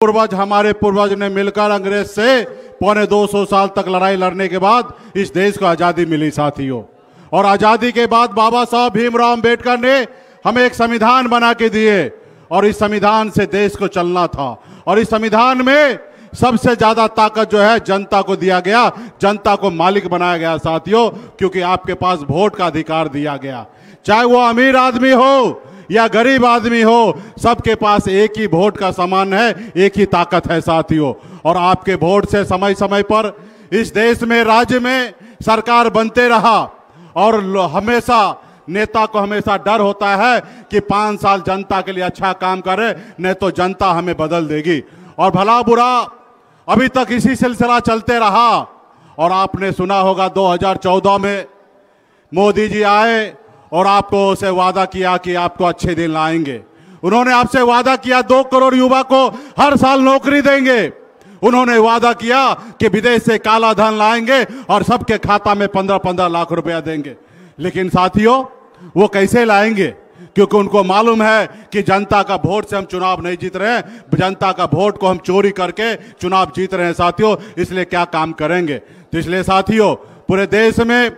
पूर्वज हमारे पूर्वज ने मिलकर अंग्रेज से पौने 200 साल तक लड़ाई लड़ने के बाद इस देश को आजादी मिली साथियों। और आजादी के बाद बाबा साहब भीमराव अंबेडकर ने हमें एक संविधान बना के दिए और इस संविधान से देश को चलना था। और इस संविधान में सबसे ज्यादा ताकत जो है जनता को दिया गया, जनता को मालिक बनाया गया साथियों, क्योंकि आपके पास वोट का अधिकार दिया गया। चाहे वो अमीर आदमी हो या गरीब आदमी हो, सबके पास एक ही वोट का समान है, एक ही ताकत है साथियों। और आपके वोट से समय समय पर इस देश में, राज्य में सरकार बनते रहा और हमेशा नेता को हमेशा डर होता है कि 5 साल जनता के लिए अच्छा काम करे, नहीं तो जनता हमें बदल देगी। और भला बुरा अभी तक इसी सिलसिला चलते रहा। और आपने सुना होगा 2014 में मोदी जी आए और आपको से वादा किया कि आपको अच्छे दिन लाएंगे। उन्होंने आपसे वादा किया 2 करोड़ युवा को हर साल नौकरी देंगे। उन्होंने वादा किया कि विदेश से काला धन लाएंगे और सबके खाता में 15-15 लाख रुपया देंगे। लेकिन साथियों वो कैसे लाएंगे? क्योंकि उनको मालूम है कि जनता का वोट से हम चुनाव नहीं जीत रहे हैं, जनता का वोट को हम चोरी करके चुनाव जीत रहे हैं साथियों। इसलिए क्या काम करेंगे? तो इसलिए साथियों पूरे देश में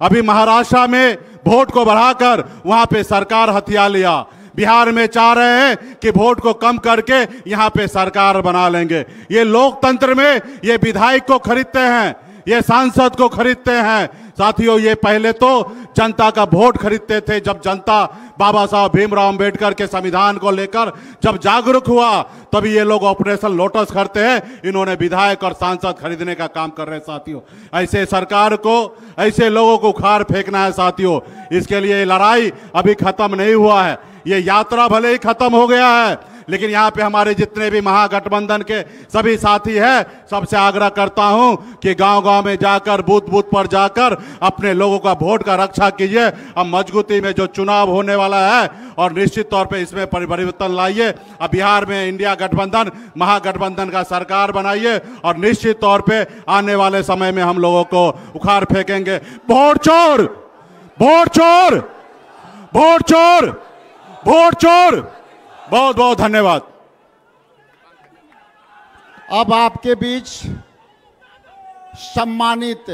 अभी महाराष्ट्र में वोट को बढ़ाकर वहां पे सरकार हथिया लिया। बिहार में चाह रहे हैं कि वोट को कम करके यहां पे सरकार बना लेंगे। ये लोकतंत्र में ये विधायक को खरीदते हैं, ये सांसद को खरीदते हैं साथियों। ये पहले तो जनता का वोट खरीदते थे। जब जनता बाबा साहब भीमराव अंबेडकर के संविधान को लेकर जब जागरूक हुआ, तभी ये लोग ऑपरेशन लोटस करते हैं। इन्होंने विधायक और सांसद खरीदने का काम कर रहे हैं साथियों। ऐसे सरकार को, ऐसे लोगों को उखाड़ फेंकना है साथियों। इसके लिए लड़ाई अभी खत्म नहीं हुआ है। ये यात्रा भले ही खत्म हो गया है, लेकिन यहाँ पे हमारे जितने भी महागठबंधन के सभी साथी हैं, सबसे आग्रह करता हूं कि गांव-गांव में जाकर, बूथ-बूथ पर जाकर अपने लोगों का वोट का रक्षा कीजिए। अब मजबूती में जो चुनाव होने वाला है और निश्चित तौर पे इसमें परिवर्तन लाइए। अब बिहार में इंडिया गठबंधन, महागठबंधन का सरकार बनाइए और निश्चित तौर पे आने वाले समय में हम लोगों को उखाड़ फेंकेंगे। वोट चोर, वोट चोर, वोट चोर, वोट चोर। बहुत बहुत धन्यवाद। अब आपके बीच सम्मानित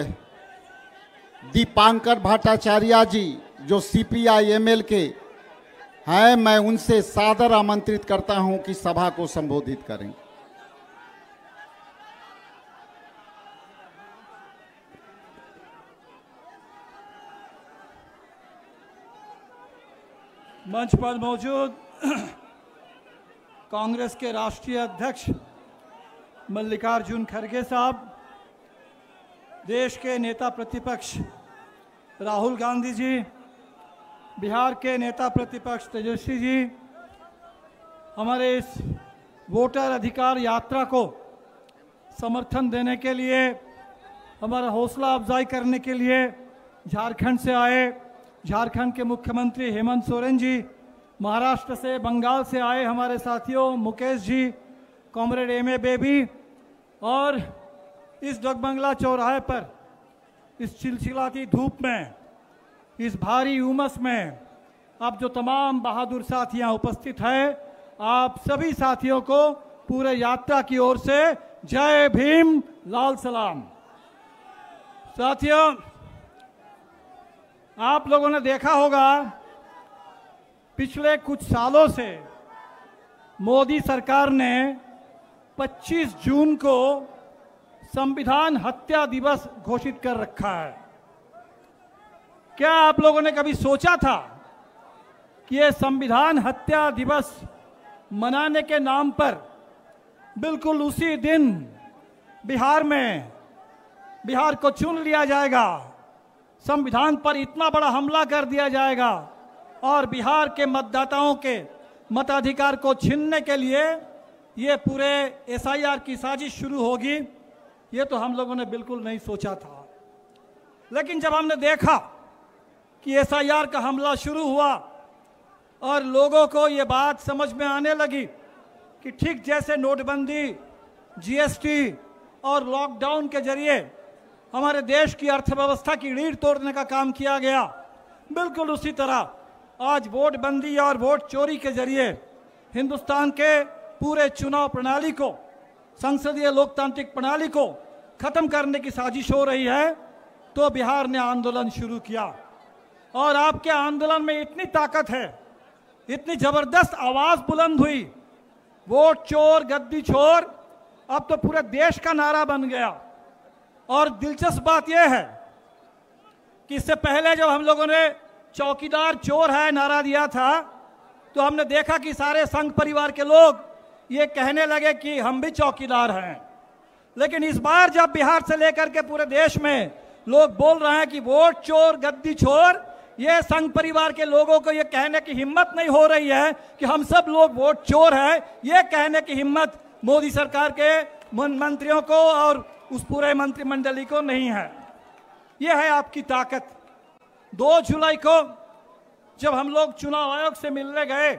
दीपांकर भट्टाचार्य जी जो CPI-ML के हैं, मैं उनसे सादर आमंत्रित करता हूं कि सभा को संबोधित करें। मंच पर मौजूद कांग्रेस के राष्ट्रीय अध्यक्ष मल्लिकार्जुन खड़गे साहब, देश के नेता प्रतिपक्ष राहुल गांधी जी, बिहार के नेता प्रतिपक्ष तेजस्वी जी, हमारे इस वोटर अधिकार यात्रा को समर्थन देने के लिए, हमारा हौसला अफजाई करने के लिए झारखंड से आए झारखंड के मुख्यमंत्री हेमंत सोरेन जी, महाराष्ट्र से, बंगाल से आए हमारे साथियों Mukesh ji, comrade MA baby, और इस डगबंगला चौराहे पर इस चिलचिलाती धूप में, इस भारी उमस में अब जो तमाम बहादुर साथी यहाँ उपस्थित हैं, आप सभी साथियों को पूरे यात्रा की ओर से जय भीम, लाल सलाम। साथियों, आप लोगों ने देखा होगा पिछले कुछ सालों से मोदी सरकार ने 25 जून को संविधान हत्या दिवस घोषित कर रखा है। क्या आप लोगों ने कभी सोचा था कि ये संविधान हत्या दिवस मनाने के नाम पर बिल्कुल उसी दिन बिहार को चुन लिया जाएगा, संविधान पर इतना बड़ा हमला कर दिया जाएगा और बिहार के मतदाताओं के मताधिकार को छीनने के लिए ये पूरे SIR की साजिश शुरू होगी? ये तो हम लोगों ने बिल्कुल नहीं सोचा था। लेकिन जब हमने देखा कि SIR का हमला शुरू हुआ और लोगों को ये बात समझ में आने लगी कि ठीक जैसे नोटबंदी, GST और लॉकडाउन के जरिए हमारे देश की अर्थव्यवस्था की रीढ़ तोड़ने का काम किया गया, बिल्कुल उसी तरह आज वोट बंदी और वोट चोरी के जरिए हिंदुस्तान के पूरे चुनाव प्रणाली को, संसदीय लोकतांत्रिक प्रणाली को खत्म करने की साजिश हो रही है, तो बिहार ने आंदोलन शुरू किया। और आपके आंदोलन में इतनी ताकत है, इतनी जबरदस्त आवाज बुलंद हुई, वोट चोर गद्दी छोर अब तो पूरे देश का नारा बन गया। और दिलचस्प बात यह है कि इससे पहले जब हम लोगों ने चौकीदार चोर है नारा दिया था, तो हमने देखा कि सारे संघ परिवार के लोग ये कहने लगे कि हम भी चौकीदार हैं। लेकिन इस बार जब बिहार से लेकर के पूरे देश में लोग बोल रहे हैं कि वोट चोर गद्दी छोर, ये संघ परिवार के लोगों को ये कहने की हिम्मत नहीं हो रही है कि हम सब लोग वोट चोर हैं। ये कहने की हिम्मत मोदी सरकार के मंत्रियों को और उस पूरे मंत्रिमंडली को नहीं है। ये है आपकी ताकत। 2 जुलाई को जब हम लोग चुनाव आयोग से मिलने गए,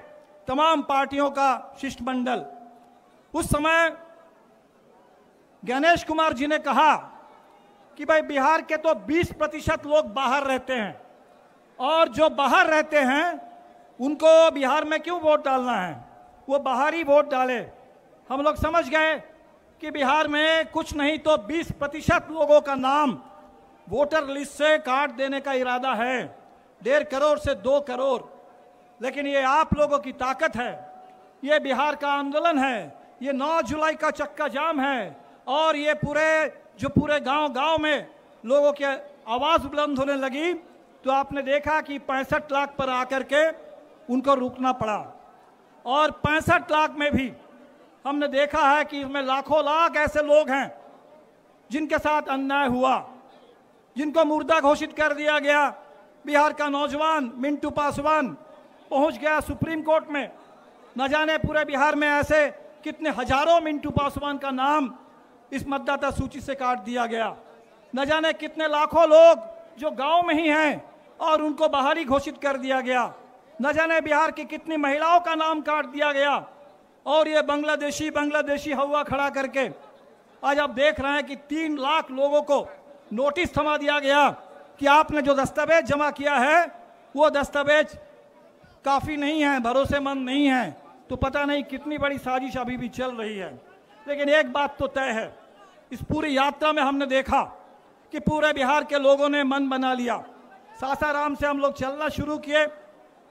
तमाम पार्टियों का शिष्टमंडल, उस समय गणेश कुमार जी ने कहा कि भाई बिहार के तो 20% लोग बाहर रहते हैं, और जो बाहर रहते हैं उनको बिहार में क्यों वोट डालना है, वो बाहर ही वोट डाले। हम लोग समझ गए कि बिहार में कुछ नहीं तो 20% लोगों का नाम वोटर लिस्ट से काट देने का इरादा है, 1.5 करोड़ से 2 करोड़। लेकिन ये आप लोगों की ताकत है, ये बिहार का आंदोलन है, ये 9 जुलाई का चक्का जाम है, और ये पूरे गांव में लोगों की आवाज बुलंद होने लगी। तो आपने देखा कि 65 लाख पर आकर के उनको रुकना पड़ा, और 65 लाख में भी हमने देखा है कि इसमें लाखों लाख ऐसे लोग हैं जिनके साथ अन्याय हुआ, जिनको मुर्दा घोषित कर दिया गया। बिहार का नौजवान मिंटू पासवान पहुंच गया सुप्रीम कोर्ट में। न जाने पूरे बिहार में ऐसे कितने हजारों मिंटू पासवान का नाम इस मतदाता सूची से काट दिया गया। न जाने कितने लाखों लोग जो गांव में ही हैं और उनको बाहरी घोषित कर दिया गया। न जाने बिहार की कितनी महिलाओं का नाम काट दिया गया, और ये बांग्लादेशी हवा खड़ा करके आज आप देख रहे हैं कि 3 लाख लोगों को नोटिस थमा दिया गया कि आपने जो दस्तावेज जमा किया है वो दस्तावेज काफी नहीं है, भरोसेमंद नहीं है। तो पता नहीं कितनी बड़ी साजिश अभी भी चल रही है। लेकिन एक बात तो तय है, इस पूरी यात्रा में हमने देखा कि पूरे बिहार के लोगों ने मन बना लिया। सासाराम से हम लोग चलना शुरू किए,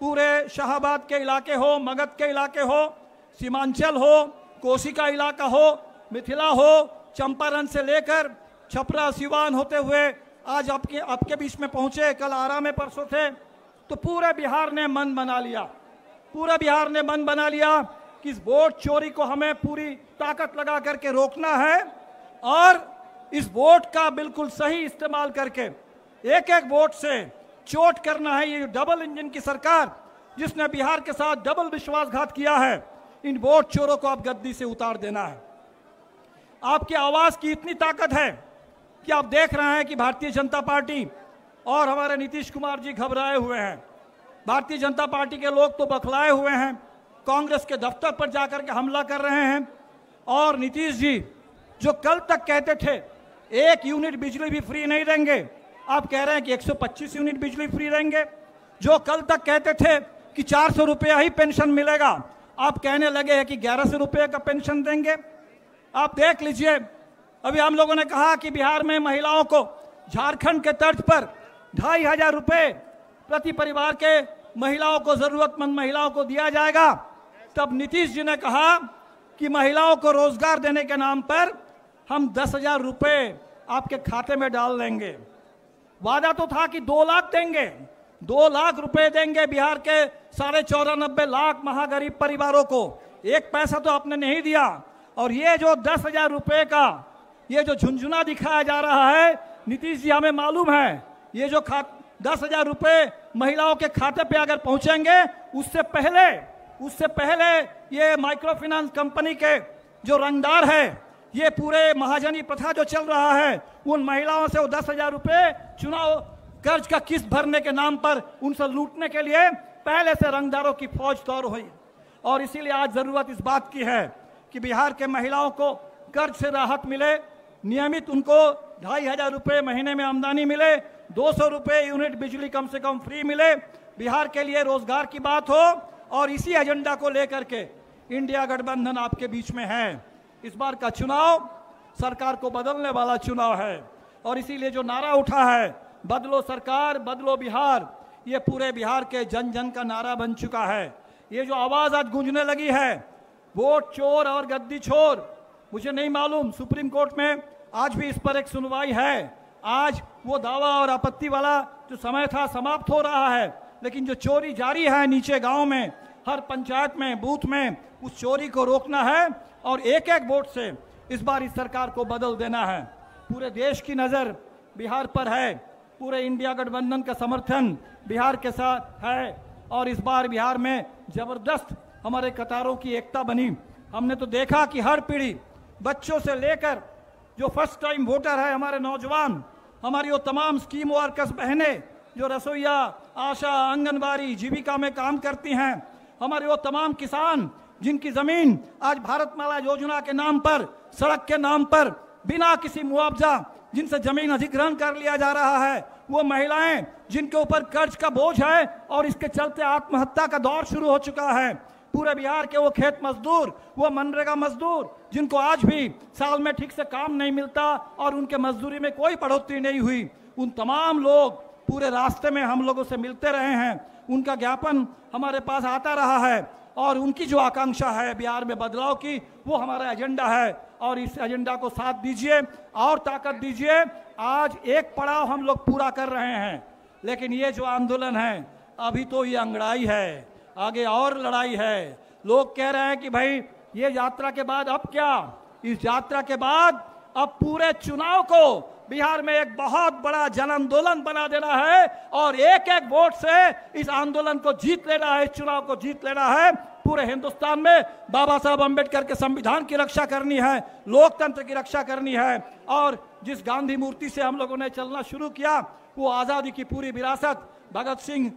पूरे शाहाबाद के इलाके हो, मगध के इलाके हो, सीमांचल हो, कोसी का इलाका हो, मिथिला हो, चंपारण से लेकर छपरा सिवान होते हुए आज आपके बीच में पहुंचे। कल आरा में परसों थे। तो पूरे बिहार ने मन बना लिया, पूरे बिहार ने मन बना लिया कि इस वोट चोरी को हमें पूरी ताकत लगा करके रोकना है, और इस वोट का बिल्कुल सही इस्तेमाल करके एक एक वोट से चोट करना है। ये डबल इंजन की सरकार जिसने बिहार के साथ डबल विश्वासघात किया है, इन वोट चोरों को आप गद्दी से उतार देना है। आपकी आवाज की इतनी ताकत है कि आप देख रहे हैं कि भारतीय जनता पार्टी और हमारे नीतीश कुमार जी घबराए हुए हैं। भारतीय जनता पार्टी के लोग तो बखलाए हुए हैं, कांग्रेस के दफ्तर पर जाकर के हमला कर रहे हैं। और नीतीश जी जो कल तक कहते थे 1 यूनिट बिजली भी फ्री नहीं देंगे, आप कह रहे हैं कि 125 यूनिट बिजली फ्री देंगे। जो कल तक कहते थे कि 400 रुपया ही पेंशन मिलेगा, आप कहने लगे हैं कि 1100 रुपये का पेंशन देंगे। आप देख लीजिए, अभी हम लोगों ने कहा कि बिहार में महिलाओं को झारखंड के तर्ज पर 2500 रुपये प्रति परिवार के महिलाओं को, जरूरतमंद महिलाओं को दिया जाएगा। तब नीतीश जी ने कहा कि महिलाओं को रोजगार देने के नाम पर हम 10,000 रुपये आपके खाते में डाल देंगे। वादा तो था कि 2 लाख देंगे, 2 लाख रुपए देंगे बिहार के 94.5 लाख महागरीब परिवारों को। 1 पैसा तो आपने नहीं दिया। और ये जो 10,000 रुपये का ये जो झुंझुना दिखाया जा रहा है, नीतीश जी हमें मालूम है ये जो 10,000 रुपये महिलाओं के खाते पे अगर पहुंचेंगे, उससे पहले ये माइक्रो फाइनेंस कंपनी के जो रंगदार है, ये पूरे महाजनी प्रथा जो चल रहा है, उन महिलाओं से वो 10,000 रुपये चुनाव कर्ज का किस्त भरने के नाम पर उनसे लूटने के लिए पहले से रंगदारों की फौज तैयार हुई। और इसीलिए आज जरूरत इस बात की है कि बिहार के महिलाओं को कर्ज से राहत मिले, नियमित उनको 2,500 रुपये महीने में आमदनी मिले, 200 रुपये यूनिट बिजली कम से कम फ्री मिले, बिहार के लिए रोजगार की बात हो। और इसी एजेंडा को लेकर के इंडिया गठबंधन आपके बीच में है। इस बार का चुनाव सरकार को बदलने वाला चुनाव है और इसीलिए जो नारा उठा है, बदलो सरकार बदलो बिहार, ये पूरे बिहार के जन जन का नारा बन चुका है। ये जो आवाज आज गूंजने लगी है, वोट चोर और गद्दी छोर, मुझे नहीं मालूम सुप्रीम कोर्ट में आज भी इस पर एक सुनवाई है। आज वो दावा और आपत्ति वाला जो समय था समाप्त हो रहा है, लेकिन जो चोरी जारी है नीचे गांव में, हर पंचायत में, बूथ में, उस चोरी को रोकना है और एक एक वोट से इस बार इस सरकार को बदल देना है। पूरे देश की नज़र बिहार पर है, पूरे इंडिया गठबंधन का समर्थन बिहार के साथ है और इस बार बिहार में जबरदस्त हमारे कतारों की एकता बनी। हमने तो देखा कि हर पीढ़ी, बच्चों से लेकर जो फर्स्ट टाइम वोटर है, हमारे नौजवान, हमारी वो तमाम स्कीम वर्कर्स बहनें जो रसोईया, आशा, आंगनबाड़ी, जीविका में काम करती हैं, हमारे वो तमाम किसान जिनकी जमीन आज भारतमाला योजना के नाम पर, सड़क के नाम पर बिना किसी मुआवजा जिनसे जमीन अधिग्रहण कर लिया जा रहा है, वो महिलाएं जिनके ऊपर कर्ज का बोझ है और इसके चलते आत्महत्या का दौर शुरू हो चुका है, पूरे बिहार के वो खेत मजदूर, वो मनरेगा मजदूर जिनको आज भी साल में ठीक से काम नहीं मिलता और उनके मजदूरी में कोई बढ़ोतरी नहीं हुई, उन तमाम लोग पूरे रास्ते में हम लोगों से मिलते रहे हैं। उनका ज्ञापन हमारे पास आता रहा है और उनकी जो आकांक्षा है बिहार में बदलाव की, वो हमारा एजेंडा है और इस एजेंडा को साथ दीजिए और ताकत दीजिए। आज एक पड़ाव हम लोग पूरा कर रहे हैं, लेकिन ये जो आंदोलन है अभी तो ये अंगड़ाई है, आगे और लड़ाई है। लोग कह रहे हैं कि भाई ये यात्रा के बाद अब क्या? इस यात्रा के बाद अब पूरे चुनाव को बिहार में एक बहुत बड़ा जन आंदोलन बना देना है और एक एक वोट से इस आंदोलन को जीत लेना है, इस चुनाव को जीत लेना है। पूरे हिंदुस्तान में बाबा साहब अंबेडकर के संविधान की रक्षा करनी है, लोकतंत्र की रक्षा करनी है और जिस गांधी मूर्ति से हम लोगों ने चलना शुरू किया, वो आज़ादी की पूरी विरासत भगत सिंह,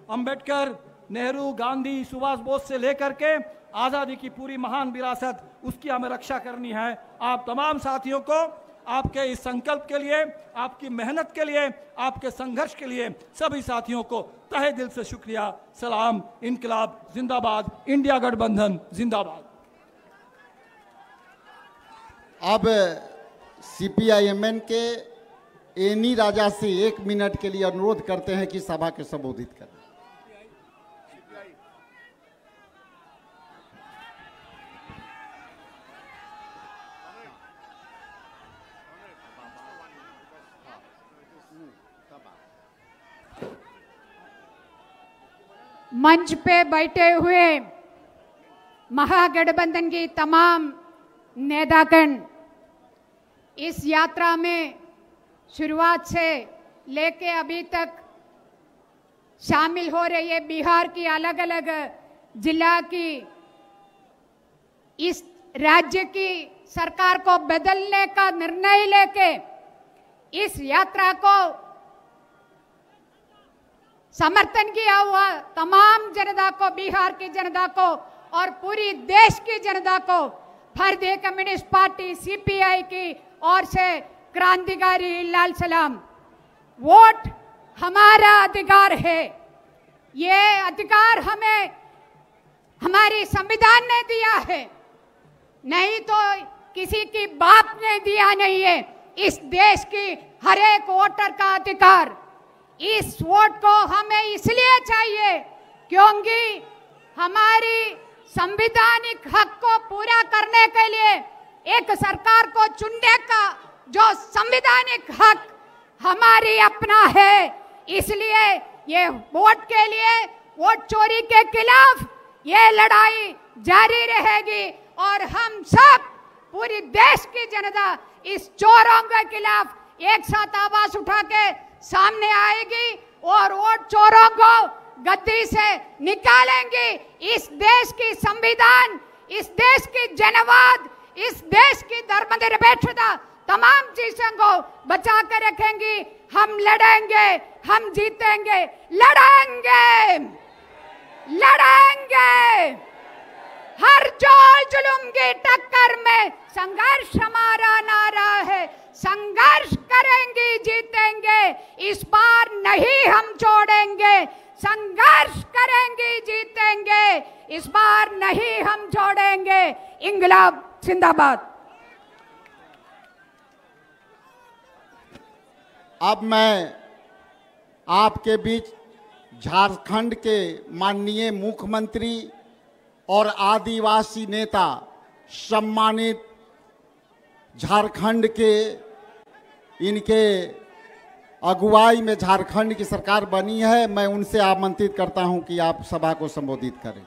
अंबेडकर, नेहरू, गांधी, सुभाष बोस से लेकर के आज़ादी की पूरी महान विरासत, उसकी हमें रक्षा करनी है। आप तमाम साथियों को आपके इस संकल्प के लिए, आपकी मेहनत के लिए, आपके संघर्ष के लिए सभी साथियों को तहे दिल से शुक्रिया, सलाम, इनकलाब जिंदाबाद, इंडिया गठबंधन जिंदाबाद। अब सीपीआईएमएन के एनी राजा से 1 मिनट के लिए अनुरोध करते हैं कि सभा को संबोधित करें। मंच पे बैठे हुए महागठबंधन की तमाम नेतागण, इस यात्रा में शुरुआत से लेके अभी तक शामिल हो रही है बिहार की अलग अलग जिला की, इस राज्य की सरकार को बदलने का निर्णय लेके इस यात्रा को समर्थन किया हुआ तमाम जनता को, बिहार की जनता को और पूरी देश की जनता को भारतीय कम्युनिस्ट पार्टी सीपीआई की ओर से क्रांतिकारी लाल सलाम। वोट हमारा अधिकार है, ये अधिकार हमें हमारी संविधान ने दिया है, नहीं तो किसी की बाप ने दिया नहीं है। इस देश की हर एक वोटर का अधिकार, इस वोट को हमें इसलिए चाहिए क्योंकि हमारी संवैधानिक हक को पूरा करने के लिए एक सरकार को चुनने का जो संवैधानिक हक हमारी अपना है, इसलिए ये वोट के लिए, वोट चोरी के खिलाफ ये लड़ाई जारी रहेगी और हम सब पूरी देश की जनता इस चोरों के खिलाफ एक साथ आवाज उठा के सामने आएगी और वोट चोरों को गद्दी से निकालेंगे। इस देश की संविधान, इस देश की जनवाद, इस देश की धर्मनिरपेक्षता, तमाम चीजों को बचा कर रखेंगे। हम लड़ेंगे, हम जीतेंगे, लड़ेंगे, लड़ेंगे। हर जोर जुल्म की टक्कर में संघर्ष हमारा नारा है, संघर्ष करेंगे, जीतेंगे। इस बार नहीं हम छोड़ेंगे, संघर्ष करेंगे, जीतेंगे, इस बार नहीं हम छोड़ेंगे। इंकलाब जिंदाबाद। अब मैं आपके बीच झारखंड के माननीय मुख्यमंत्री और आदिवासी नेता, सम्मानित झारखंड के, इनके अगुवाई में झारखंड की सरकार बनी है, मैं उनसे आमंत्रित करता हूं कि आप सभा को संबोधित करें।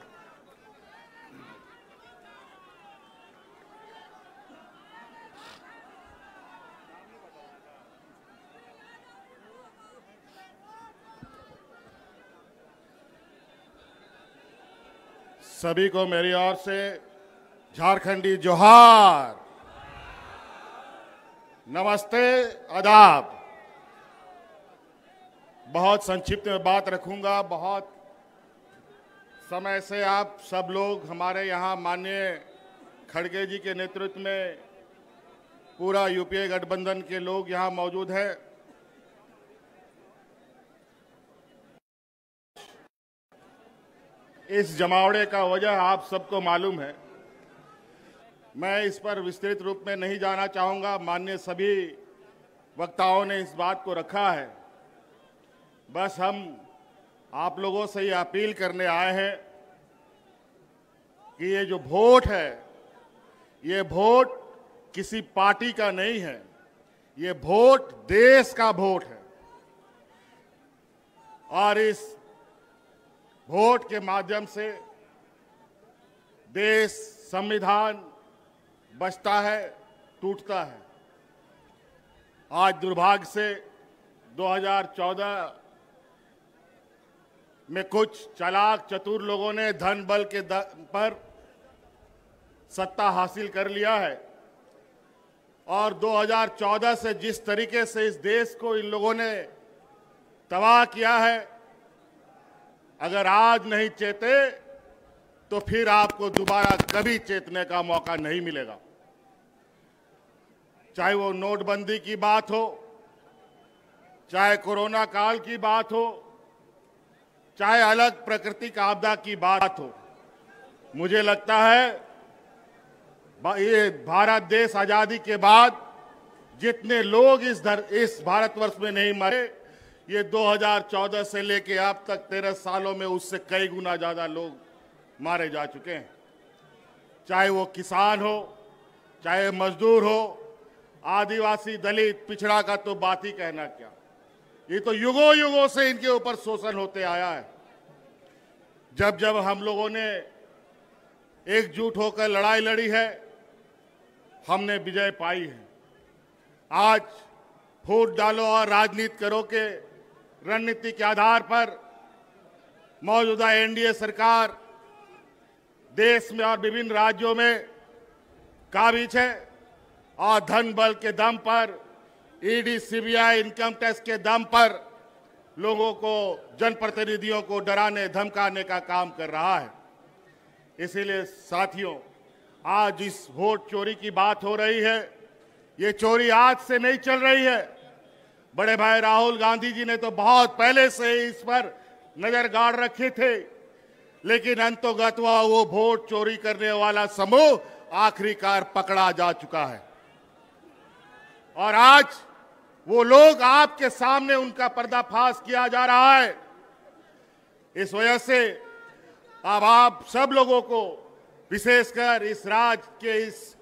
सभी को मेरी ओर से झारखंडी जोहार, नमस्ते, आदाब। बहुत संक्षिप्त में बात रखूंगा। बहुत समय से आप सब लोग हमारे यहाँ माननीय खड़गे जी के नेतृत्व में पूरा यूपीए गठबंधन के लोग यहाँ मौजूद हैं। इस जमावड़े का वजह आप सबको मालूम है। मैं इस पर विस्तृत रूप में नहीं जाना चाहूंगा। माननीय सभी वक्ताओं ने इस बात को रखा है। बस हम आप लोगों से ये अपील करने आए हैं कि ये जो वोट है, ये वोट किसी पार्टी का नहीं है, ये वोट देश का वोट है। और इस वोट के माध्यम से देश, संविधान बचता है, टूटता है। आज दुर्भाग्य से 2014 में कुछ चालाक चतुर लोगों ने धन बल के पर सत्ता हासिल कर लिया है। और 2014 से जिस तरीके से इस देश को इन लोगों ने तबाह किया है, अगर आज नहीं चेते तो फिर आपको दोबारा कभी चेतने का मौका नहीं मिलेगा। चाहे वो नोटबंदी की बात हो, चाहे कोरोना काल की बात हो, चाहे अलग प्राकृतिक आपदा की बात हो। मुझे लगता है ये भारत देश आजादी के बाद जितने लोग इस भारतवर्ष में नहीं मरे, ये 2014 से लेके अब तक 13 सालों में उससे कई गुना ज्यादा लोग मारे जा चुके हैं। चाहे वो किसान हो, चाहे मजदूर हो, आदिवासी, दलित, पिछड़ा का तो बात ही कहना क्या। ये तो युगों युगों से इनके ऊपर शोषण होते आया है। जब जब हम लोगों ने एकजुट होकर लड़ाई लड़ी है, हमने विजय पाई है। आज वोट डालो और राजनीति करो के रणनीति के आधार पर मौजूदा एनडीए सरकार देश में और विभिन्न राज्यों में काबिज है और धन बल के दम पर, ईडी, सीबीआई, इनकम टैक्स के दम पर लोगों को, जनप्रतिनिधियों को डराने धमकाने का काम कर रहा है। इसीलिए साथियों, आज इस वोट चोरी की बात हो रही है। ये चोरी आज से नहीं चल रही है। बड़े भाई राहुल गांधी जी ने तो बहुत पहले से इस पर नजर गाड़ रखे थे, लेकिन अंतोगत्वा वो वोट चोरी करने वाला समूह आखिरकार पकड़ा जा चुका है। और आज वो लोग आपके सामने, उनका पर्दाफाश किया जा रहा है। इस वजह से अब आप सब लोगों को, विशेषकर इस राज्य के, इस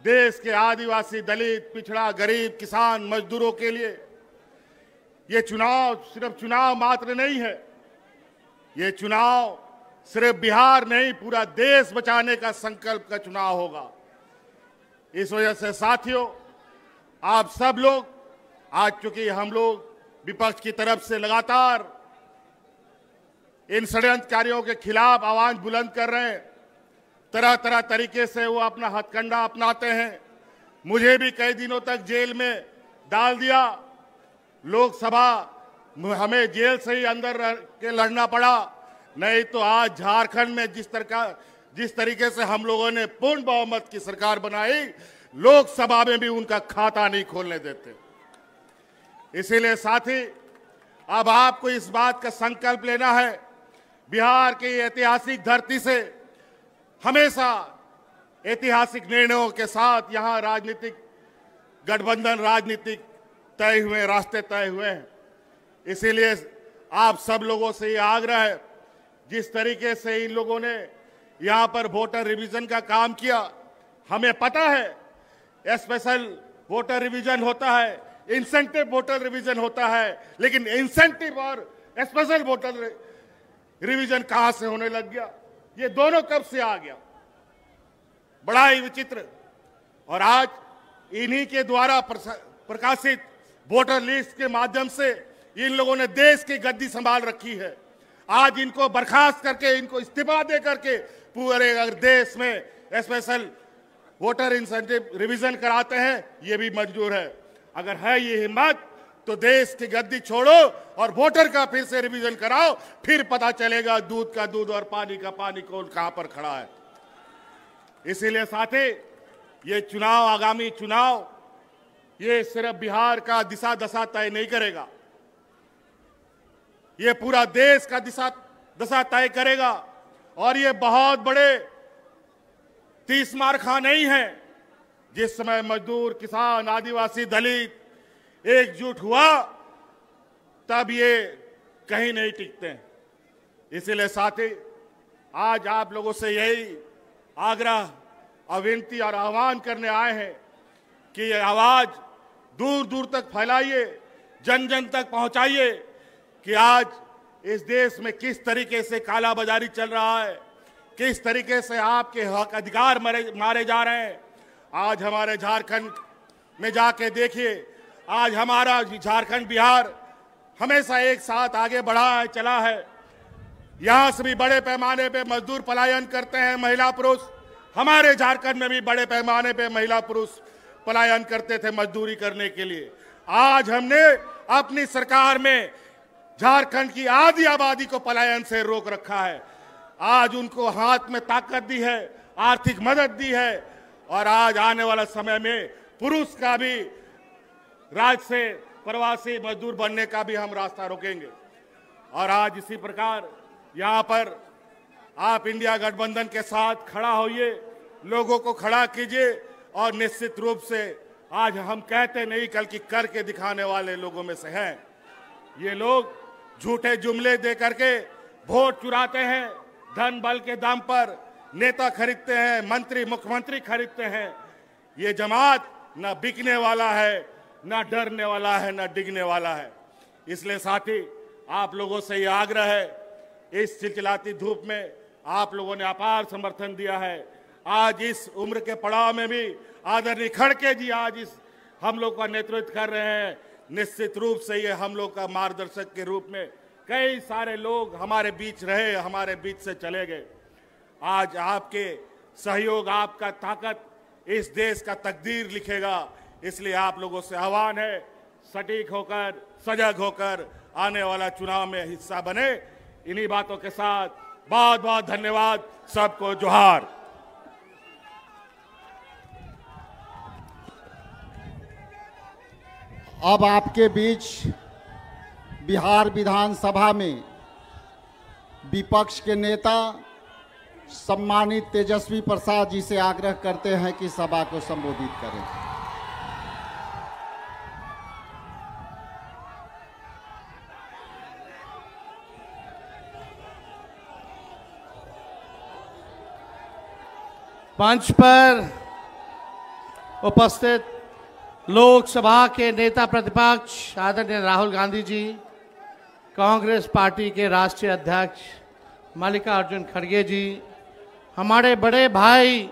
देश के आदिवासी, दलित, पिछड़ा, गरीब, किसान, मजदूरों के लिए ये चुनाव सिर्फ चुनाव मात्र नहीं है। ये चुनाव सिर्फ बिहार नहीं, पूरा देश बचाने का संकल्प का चुनाव होगा। इस वजह से साथियों, आप सब लोग, आज चूंकि हम लोग विपक्ष की तरफ से लगातार इन षड्यंत्रकारियों के खिलाफ आवाज बुलंद कर रहे हैं, तरह तरह तरीके से वो अपना हथकंडा अपनाते हैं। मुझे भी कई दिनों तक जेल में डाल दिया। लोकसभा हमें जेल से ही अंदर रह के लड़ना पड़ा, नहीं तो आज झारखंड में जिस तरीके से हम लोगों ने पूर्ण बहुमत की सरकार बनाई, लोकसभा में भी उनका खाता नहीं खोलने देते। इसीलिए साथी, अब आपको इस बात का संकल्प लेना है, बिहार की ऐतिहासिक धरती से हमेशा ऐतिहासिक निर्णयों के साथ यहाँ राजनीतिक गठबंधन, राजनीतिक तय हुए, रास्ते तय हुए हैं। इसीलिए आप सब लोगों से ये आग्रह है, जिस तरीके से इन लोगों ने यहाँ पर वोटर रिवीजन का काम किया, हमें पता है स्पेशल वोटर रिवीजन होता है, इंसेंटिव वोटर रिवीजन होता है, लेकिन इंसेंटिव और स्पेशल वोटर रिवीजन कहां से होने लग गया? ये दोनों कब से आ गया? बड़ा ही विचित्र। और आज इन्हीं के द्वारा प्रकाशित वोटर लिस्ट के माध्यम से इन लोगों ने देश की गद्दी संभाल रखी है। आज इनको बर्खास्त करके, इनको इस्तीफा दे करके पूरे अगर देश में स्पेशल वोटर इंसेंटिव रिवीजन कराते हैं, ये भी मंजूर है। अगर है ये हिम्मत तो देश की गद्दी छोड़ो और वोटर का फिर से रिवीजन कराओ, फिर पता चलेगा दूध का दूध और पानी का पानी कौन कहां पर खड़ा है। इसीलिए साथी, ये चुनाव, आगामी चुनाव, ये सिर्फ बिहार का दिशा दशा तय नहीं करेगा, ये पूरा देश का दशा तय करेगा। और ये बहुत बड़े 30 मारखा नहीं है। जिस समय मजदूर, किसान, आदिवासी, दलित एकजुट हुआ, तब ये कहीं नहीं टिकते हैं। इसीलिए साथी, आज आप लोगों से यही आग्रह, विनती और आह्वान करने आए हैं कि ये आवाज दूर दूर तक फैलाइए, जन जन तक पहुंचाइए कि आज इस देश में किस तरीके से कालाबाजारी चल रहा है, किस तरीके से आपके हक अधिकार मारे जा रहे हैं। आज हमारे झारखंड में जाके देखिए, आज हमारा झारखंड, बिहार हमेशा एक साथ आगे बढ़ा है, चला है। यहां से भी बड़े पैमाने पे मजदूर पलायन करते हैं, महिला पुरुष। हमारे झारखंड में भी बड़े पैमाने पे महिला पुरुष पलायन करते थे मजदूरी करने के लिए। आज हमने अपनी सरकार में झारखंड की आधी आबादी को पलायन से रोक रखा है। आज उनको हाथ में ताकत दी है, आर्थिक मदद दी है, और आज आने वाला समय में पुरुष का भी राज्य से प्रवासी मजदूर बनने का भी हम रास्ता रोकेंगे। और आज इसी प्रकार यहाँ पर आप इंडिया गठबंधन के साथ खड़ा होइए, लोगों को खड़ा कीजिए, और निश्चित रूप से आज हम कहते नहीं, बल्कि करके दिखाने वाले लोगों में से हैं। ये लोग झूठे जुमले दे करके वोट चुराते हैं, धन बल के दम पर नेता खरीदते हैं, मंत्री, मुख्यमंत्री खरीदते हैं। ये जमात न बिकने वाला है, न डरने वाला है, न डिगने वाला है। इसलिए साथी, आप लोगों से ये आग्रह है, इस चिलचिलाती धूप में आप लोगों ने अपार समर्थन दिया है। आज इस उम्र के पड़ाव में भी आदरणीय खड़गे जी आज इस हम लोग का नेतृत्व कर रहे हैं। निश्चित रूप से ये हम लोग का मार्गदर्शक के रूप में कई सारे लोग हमारे बीच रहे, हमारे बीच से चले गए। आज आपके सहयोग, आपका ताकत इस देश का तकदीर लिखेगा। इसलिए आप लोगों से आह्वान है, सटीक होकर, सजग होकर आने वाला चुनाव में हिस्सा बने। इन्हीं बातों के साथ बहुत बहुत धन्यवाद, सबको जोहार। अब आपके बीच बिहार विधानसभा में विपक्ष के नेता सम्मानित तेजस्वी प्रसाद जी से आग्रह करते हैं कि सभा को संबोधित करें। मंच पर उपस्थित लोकसभा के नेता प्रतिपक्ष आदरणीय राहुल गांधी जी, कांग्रेस पार्टी के राष्ट्रीय अध्यक्ष मल्लिकार्जुन खड़गे जी, हमारे बड़े भाई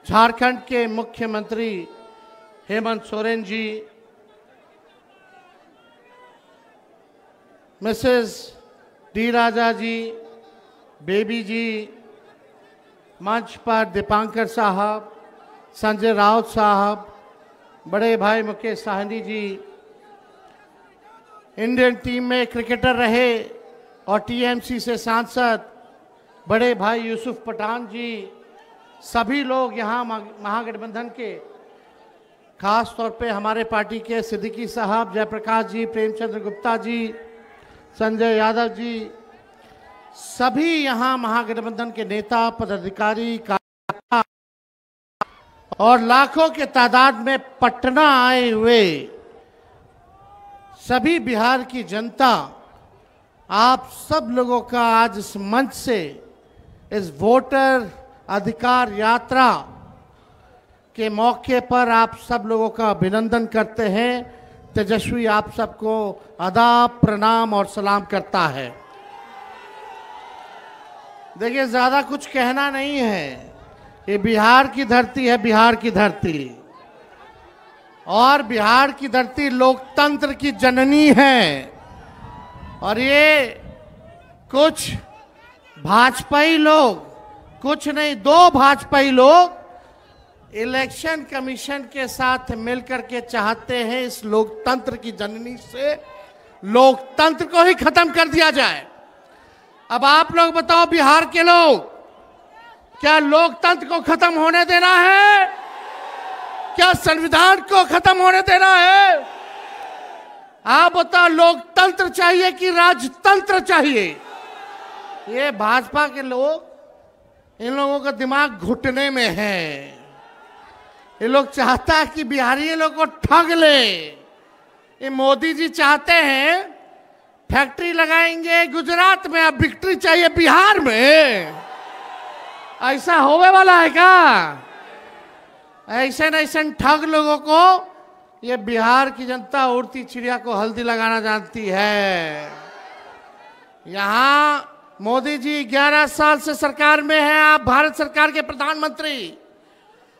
झारखंड के मुख्यमंत्री हेमंत सोरेन जी, मिसेस डी राजा जी, बेबी जी, मंच पर दीपांकर साहब, संजय राउत साहब, बड़े भाई मुकेश साहनी जी, इंडियन टीम में क्रिकेटर रहे और टीएमसी से सांसद बड़े भाई यूसुफ पठान जी, सभी लोग यहाँ महागठबंधन के खास तौर पे हमारे पार्टी के सिद्दीकी साहब, जयप्रकाश जी, प्रेमचंद्र गुप्ता जी, संजय यादव जी, सभी यहाँ महागठबंधन के नेता, पदाधिकारी, कार्यकर्ता और लाखों के तादाद में पटना आए हुए सभी बिहार की जनता, आप सब लोगों का आज इस मंच से इस वोटर अधिकार यात्रा के मौके पर आप सब लोगों का अभिनंदन करते हैं। तेजस्वी आप सबको आदाब, प्रणाम और सलाम करता है। देखिए, ज्यादा कुछ कहना नहीं है, ये बिहार की धरती है, बिहार की धरती, और बिहार की धरती लोकतंत्र की जननी है। और ये कुछ भाजपाई लोग, कुछ नहीं, 2 भाजपाई लोग इलेक्शन कमीशन के साथ मिलकर के चाहते हैं इस लोकतंत्र की जननी से लोकतंत्र को ही खत्म कर दिया जाए। अब आप लोग बताओ, बिहार के लोग, क्या लोकतंत्र को खत्म होने देना है? क्या संविधान को खत्म होने देना है? आप बताओ, लोकतंत्र चाहिए कि राजतंत्र चाहिए? ये भाजपा के लोग, इन लोगों का दिमाग घुटने में है। ये लोग चाहता है कि बिहारी लोग को ठग ले। ये मोदी जी चाहते हैं फैक्ट्री लगाएंगे गुजरात में, अब विक्ट्री चाहिए बिहार में। ऐसा होने वाला है क्या? ऐसे न ऐसे ठग लोगों को ये बिहार की जनता उड़ती चिड़िया को हल्दी लगाना जानती है। यहाँ मोदी जी 11 साल से सरकार में हैं, आप भारत सरकार के प्रधानमंत्री,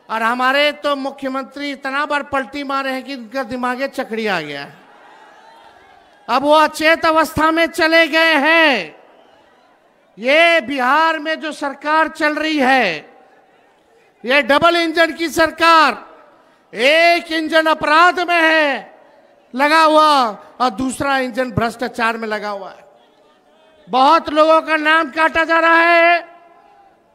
और हमारे तो मुख्यमंत्री इतना बार पलटी मारे हैं कि उनका दिमागे चकड़ी आ गया है। अब वो अचेत अवस्था में चले गए हैं। ये बिहार में जो सरकार चल रही है, ये डबल इंजन की सरकार, एक इंजन अपराध में है लगा हुआ और दूसरा इंजन भ्रष्टाचार में लगा हुआ है। बहुत लोगों का नाम काटा जा रहा है।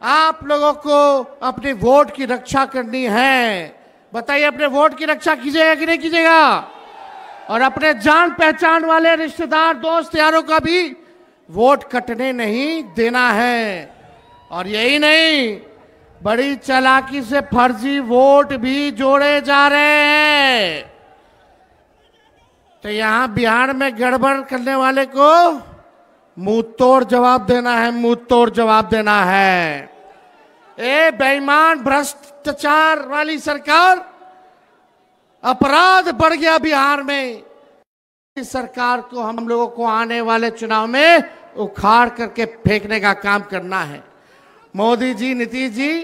आप लोगों को अपने वोट की रक्षा करनी है। बताइए, अपने वोट की रक्षा कीजिएगा कि नहीं कीजिएगा? और अपने जान पहचान वाले रिश्तेदार, दोस्त यारों का भी वोट कटने नहीं देना है। और यही नहीं, बड़ी चालाकी से फर्जी वोट भी जोड़े जा रहे हैं। तो यहां बिहार में गड़बड़ करने वाले को मुंह तोड़ जवाब देना है, मुंह तोड़ जवाब देना है। ए बेईमान भ्रष्टाचार वाली सरकार, अपराध बढ़ गया बिहार में। इस सरकार को हम लोगों को आने वाले चुनाव में उखाड़ करके फेंकने का काम करना है। मोदी जी, नीतीश जी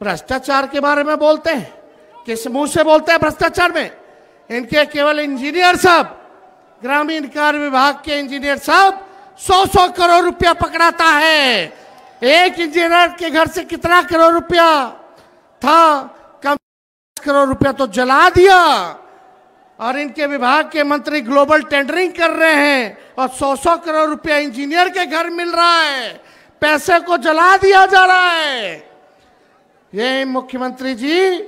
भ्रष्टाचार के बारे में बोलते हैं, किस मुंह से बोलते हैं भ्रष्टाचार में? इनके केवल इंजीनियर साहब, ग्रामीण कार्य विभाग के इंजीनियर साहब 100-100 करोड़ रुपया पकड़ाता है। एक इंजीनियर के घर से कितना करोड़ रुपया था? कम करोड़ रुपया तो जला दिया। और इनके विभाग के मंत्री ग्लोबल टेंडरिंग कर रहे हैं और 100-100 करोड़ रुपया इंजीनियर के घर मिल रहा है। पैसे को जला दिया जा रहा है। ये मुख्यमंत्री जी,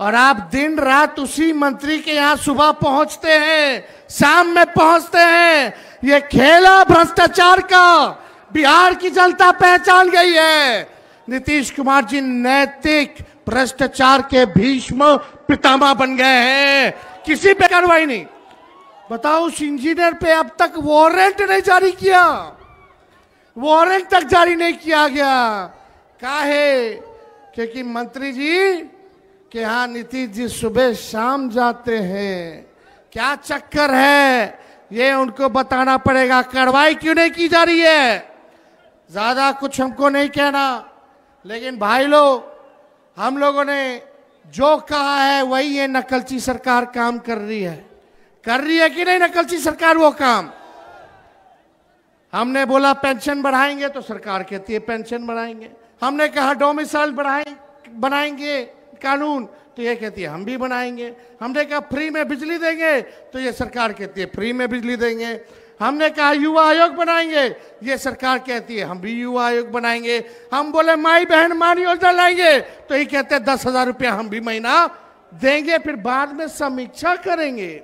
और आप दिन रात उसी मंत्री के यहाँ सुबह पहुंचते हैं, शाम में पहुंचते हैं। ये खेला भ्रष्टाचार का बिहार की जनता पहचान गई है। नीतीश कुमार जी नैतिक भ्रष्टाचार के भीष्म पितामह बन गए हैं। किसी पे कार्रवाई नहीं। बताओ, उस इंजीनियर पे अब तक वारंट नहीं जारी किया, वारंट तक जारी नहीं किया गया। काहे? क्योंकि मंत्री जी के यहाँ नीतीश जी सुबह शाम जाते हैं। क्या चक्कर है, ये उनको बताना पड़ेगा। कार्रवाई क्यों नहीं की जा रही है? ज्यादा कुछ हमको नहीं कहना, लेकिन भाई लोग, हम लोगों ने जो कहा है वही ये नकलची सरकार काम कर रही है। कर रही है कि नहीं नकलची सरकार वो काम? हमने बोला पेंशन बढ़ाएंगे तो सरकार कहती है पेंशन बढ़ाएंगे। हमने कहा डोमिसाइल बनाएंगे कानून, तो ये कहती है हम भी बनाएंगे। हमने कहा फ्री में बिजली देंगे, तो ये सरकार कहती है फ्री में बिजली देंगे। हमने कहा युवा आयोग बनाएंगे, ये सरकार कहती है हम भी युवा आयोग बनाएंगे। हम बोले माई बहन मान योजना लाएंगे, तो ये कहते हैं 10,000 रुपया हम भी महीना देंगे, फिर बाद में समीक्षा करेंगे।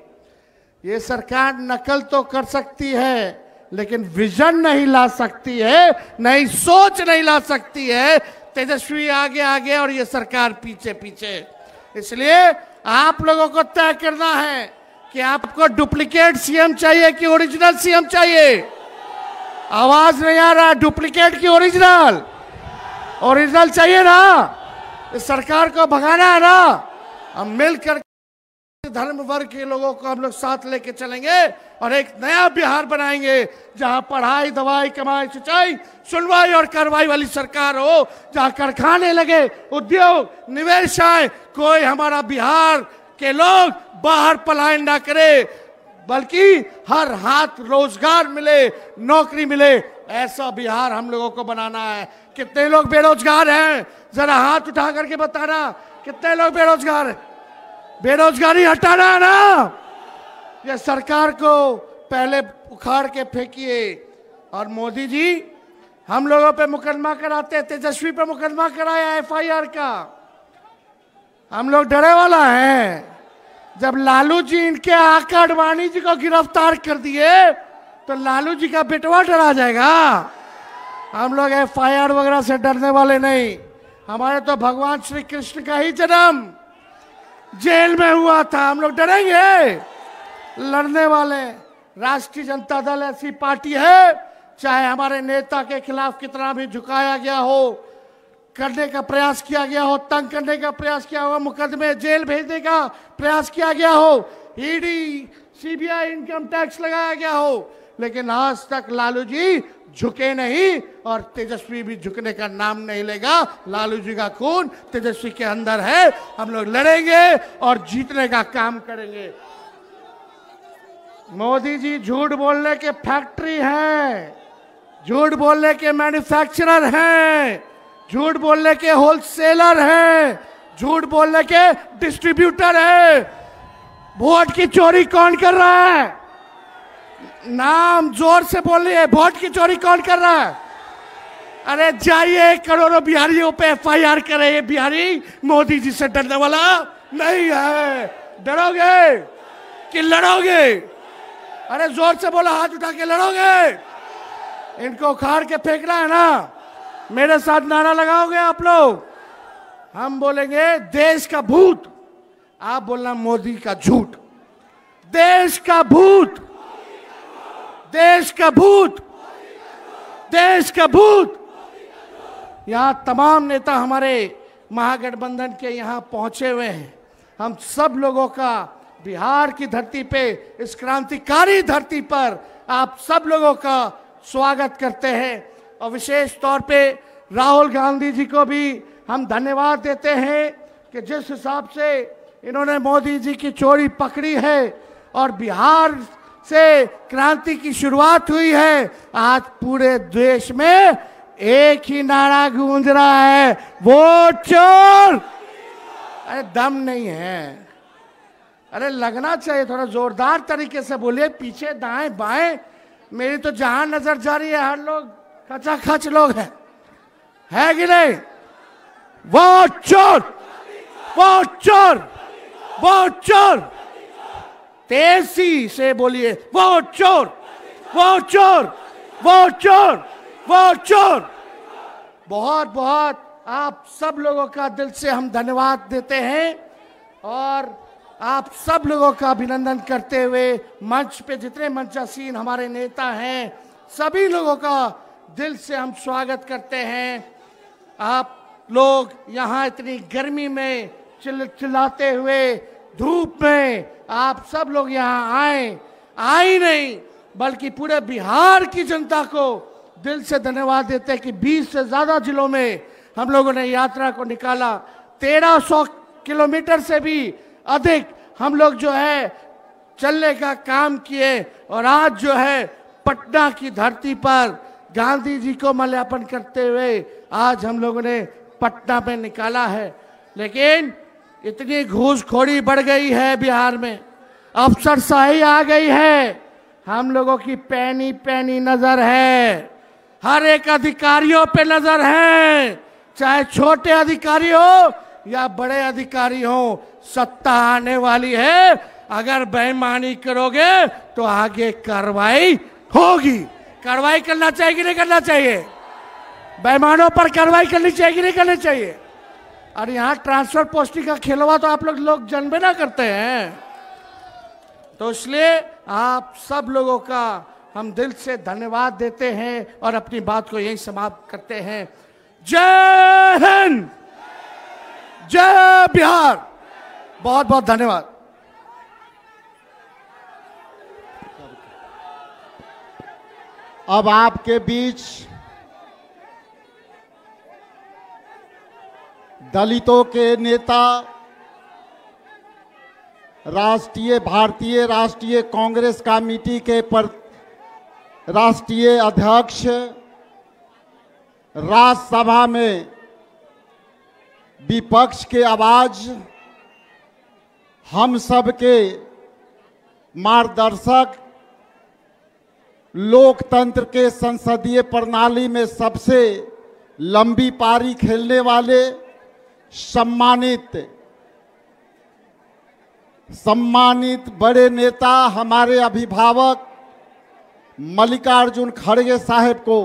ये सरकार नकल तो कर सकती है लेकिन विजन नहीं ला सकती है, नई सोच नहीं ला सकती है। तेजस्वी आगे आगे और ये सरकार पीछे पीछे। इसलिए आप लोगों को तय करना है कि आपको डुप्लीकेट सीएम चाहिए कि ओरिजिनल सीएम चाहिए। आवाज नहीं आ रहा, डुप्लीकेट की ओरिजिनल? ओरिजिनल चाहिए ना, इस सरकार को भगाना है ना। हम मिलकर धर्म वर्ग के लोगों को हम लोग साथ लेके चलेंगे और एक नया बिहार बनाएंगे जहां पढ़ाई, दवाई, कमाई, सिंचाई, सुनवाई और कार्रवाई वाली सरकार हो, जहां कारखाने लगे, उद्योग, निवेश आए, कोई हमारा बिहार के लोग बाहर पलायन ना करे, बल्कि हर हाथ रोजगार मिले, नौकरी मिले। ऐसा बिहार हम लोगों को बनाना है। कितने लोग बेरोजगार हैं? जरा हाथ उठा करके बताना, कितने लोग बेरोजगार हैं? बेरोजगारी हटाना है ना। ये सरकार को पहले उखाड़ के फेंकिए। और मोदी जी हम लोगों पे मुकदमा कराते, तेजस्वी पे मुकदमा कराया एफआईआर का। हम लोग डरे वाला हैं। जब लालू जी इनके आका आडवाणी जी को गिरफ्तार कर दिए तो लालू जी का बेटवा डरा जाएगा। हम लोग एफआईआर वगैरह से डरने वाले नहीं। हमारे तो भगवान श्री कृष्ण का ही जन्म जेल में हुआ था, हम लोग डरेंगे? लड़ने वाले। राष्ट्रीय जनता दल ऐसी पार्टी है, चाहे हमारे नेता के खिलाफ कितना भी झुकाया गया हो, करने का प्रयास किया गया हो, तंग करने का प्रयास किया हो, मुकदमे जेल भेजने का प्रयास किया गया हो, ईडी, सीबीआई, इनकम टैक्स लगाया गया हो, लेकिन आज तक लालू जी झुके नहीं और तेजस्वी भी झुकने का नाम नहीं लेगा। लालू जी का खून तेजस्वी के अंदर है। हम लोग लड़ेंगे और जीतने का काम करेंगे। मोदी जी झूठ बोलने के फैक्ट्री हैं, झूठ बोलने के मैन्युफैक्चरर हैं, झूठ बोलने के होलसेलर हैं, झूठ बोलने के डिस्ट्रीब्यूटर हैं। वोट की चोरी कौन कर रहा है? नाम जोर से बोलिए, वोट की चोरी कौन कर रहा है? अरे जाइए करोड़ों बिहारियों पे एफआईआर करे। ये बिहारी मोदी जी से डरने वाला नहीं है। डरोगे कि लड़ोगे? अरे जोर से बोला, हाथ उठा के लड़ोगे? इनको उखाड़ के फेंकना है ना। मेरे साथ नारा लगाओगे आप लोग? हम बोलेंगे देश का भूत, आप बोलना मोदी का झूठ। देश का भूत, देश का भूत, देश का भूत। यहां तमाम नेता हमारे महागठबंधन के यहां पहुंचे हुए हैं। हम सब लोगों का बिहार की धरती पे, इस क्रांतिकारी धरती पर आप सब लोगों का स्वागत करते हैं। और विशेष तौर पे राहुल गांधी जी को भी हम धन्यवाद देते हैं कि जिस हिसाब से इन्होंने मोदी जी की चोरी पकड़ी है और बिहार से क्रांति की शुरुआत हुई है। आज पूरे देश में एक ही नारा गूंज रहा है, वोट चोर। अरे दम नहीं है, अरे लगना चाहिए, थोड़ा जोरदार तरीके से बोलिए। पीछे दाएं बाएं मेरी तो जहां नजर जा रही है हर लोग खचाखच लोग हैं, है कि नहीं? वोट चोर, वोट चोर, वोट चोर। तेजी से बोलिए, वोट चोर, वोट चोर, वोट चोर, वोट चोर। बहुत बहुत आप सब लोगों का दिल से हम धन्यवाद देते हैं और आप सब लोगों का अभिनंदन करते हुए मंच पे जितने मंचासीन हमारे नेता हैं सभी लोगों का दिल से हम स्वागत करते हैं। आप लोग यहाँ इतनी गर्मी में चिल्लाते हुए धूप में आप सब लोग यहाँ आए नहीं बल्कि पूरे बिहार की जनता को दिल से धन्यवाद देते हैं कि 20 से ज्यादा जिलों में हम लोगों ने यात्रा को निकाला। 1300 किलोमीटर से भी अधिक हम लोग जो है चलने का काम किए और आज जो है पटना की धरती पर गांधी जी को माल्यार्पण करते हुए आज हम लोगों ने पटना में निकाला है। लेकिन इतनी घूसखोरी बढ़ गई है बिहार में, अफसरशाही आ गई है, हम लोगों की पैनी पैनी नजर है, हर एक अधिकारियों पे नजर है, चाहे छोटे अधिकारी हो या बड़े अधिकारी हो, सत्ता आने वाली है। अगर बेईमानी करोगे तो आगे कार्रवाई होगी। कार्रवाई करना चाहिए कि नहीं करना चाहिए? बेईमानों पर कार्रवाई करनी चाहिए कि नहीं करनी चाहिए? और यहाँ ट्रांसफर पोस्टिंग का खेलवा तो आप लोग जानबे ना करते हैं। तो इसलिए आप सब लोगों का हम दिल से धन्यवाद देते हैं और अपनी बात को यहीं समाप्त करते हैं। जय हिंद, जय बिहार। बहुत बहुत धन्यवाद। अब आपके बीच दलितों के नेता, भारतीय राष्ट्रीय कांग्रेस कमेटी के राष्ट्रीय अध्यक्ष, राज्यसभा में विपक्ष के आवाज, हम सब के मार्गदर्शक, लोकतंत्र के संसदीय प्रणाली में सबसे लंबी पारी खेलने वाले सम्मानित बड़े नेता, हमारे अभिभावक मल्लिकार्जुन खड़गे साहब को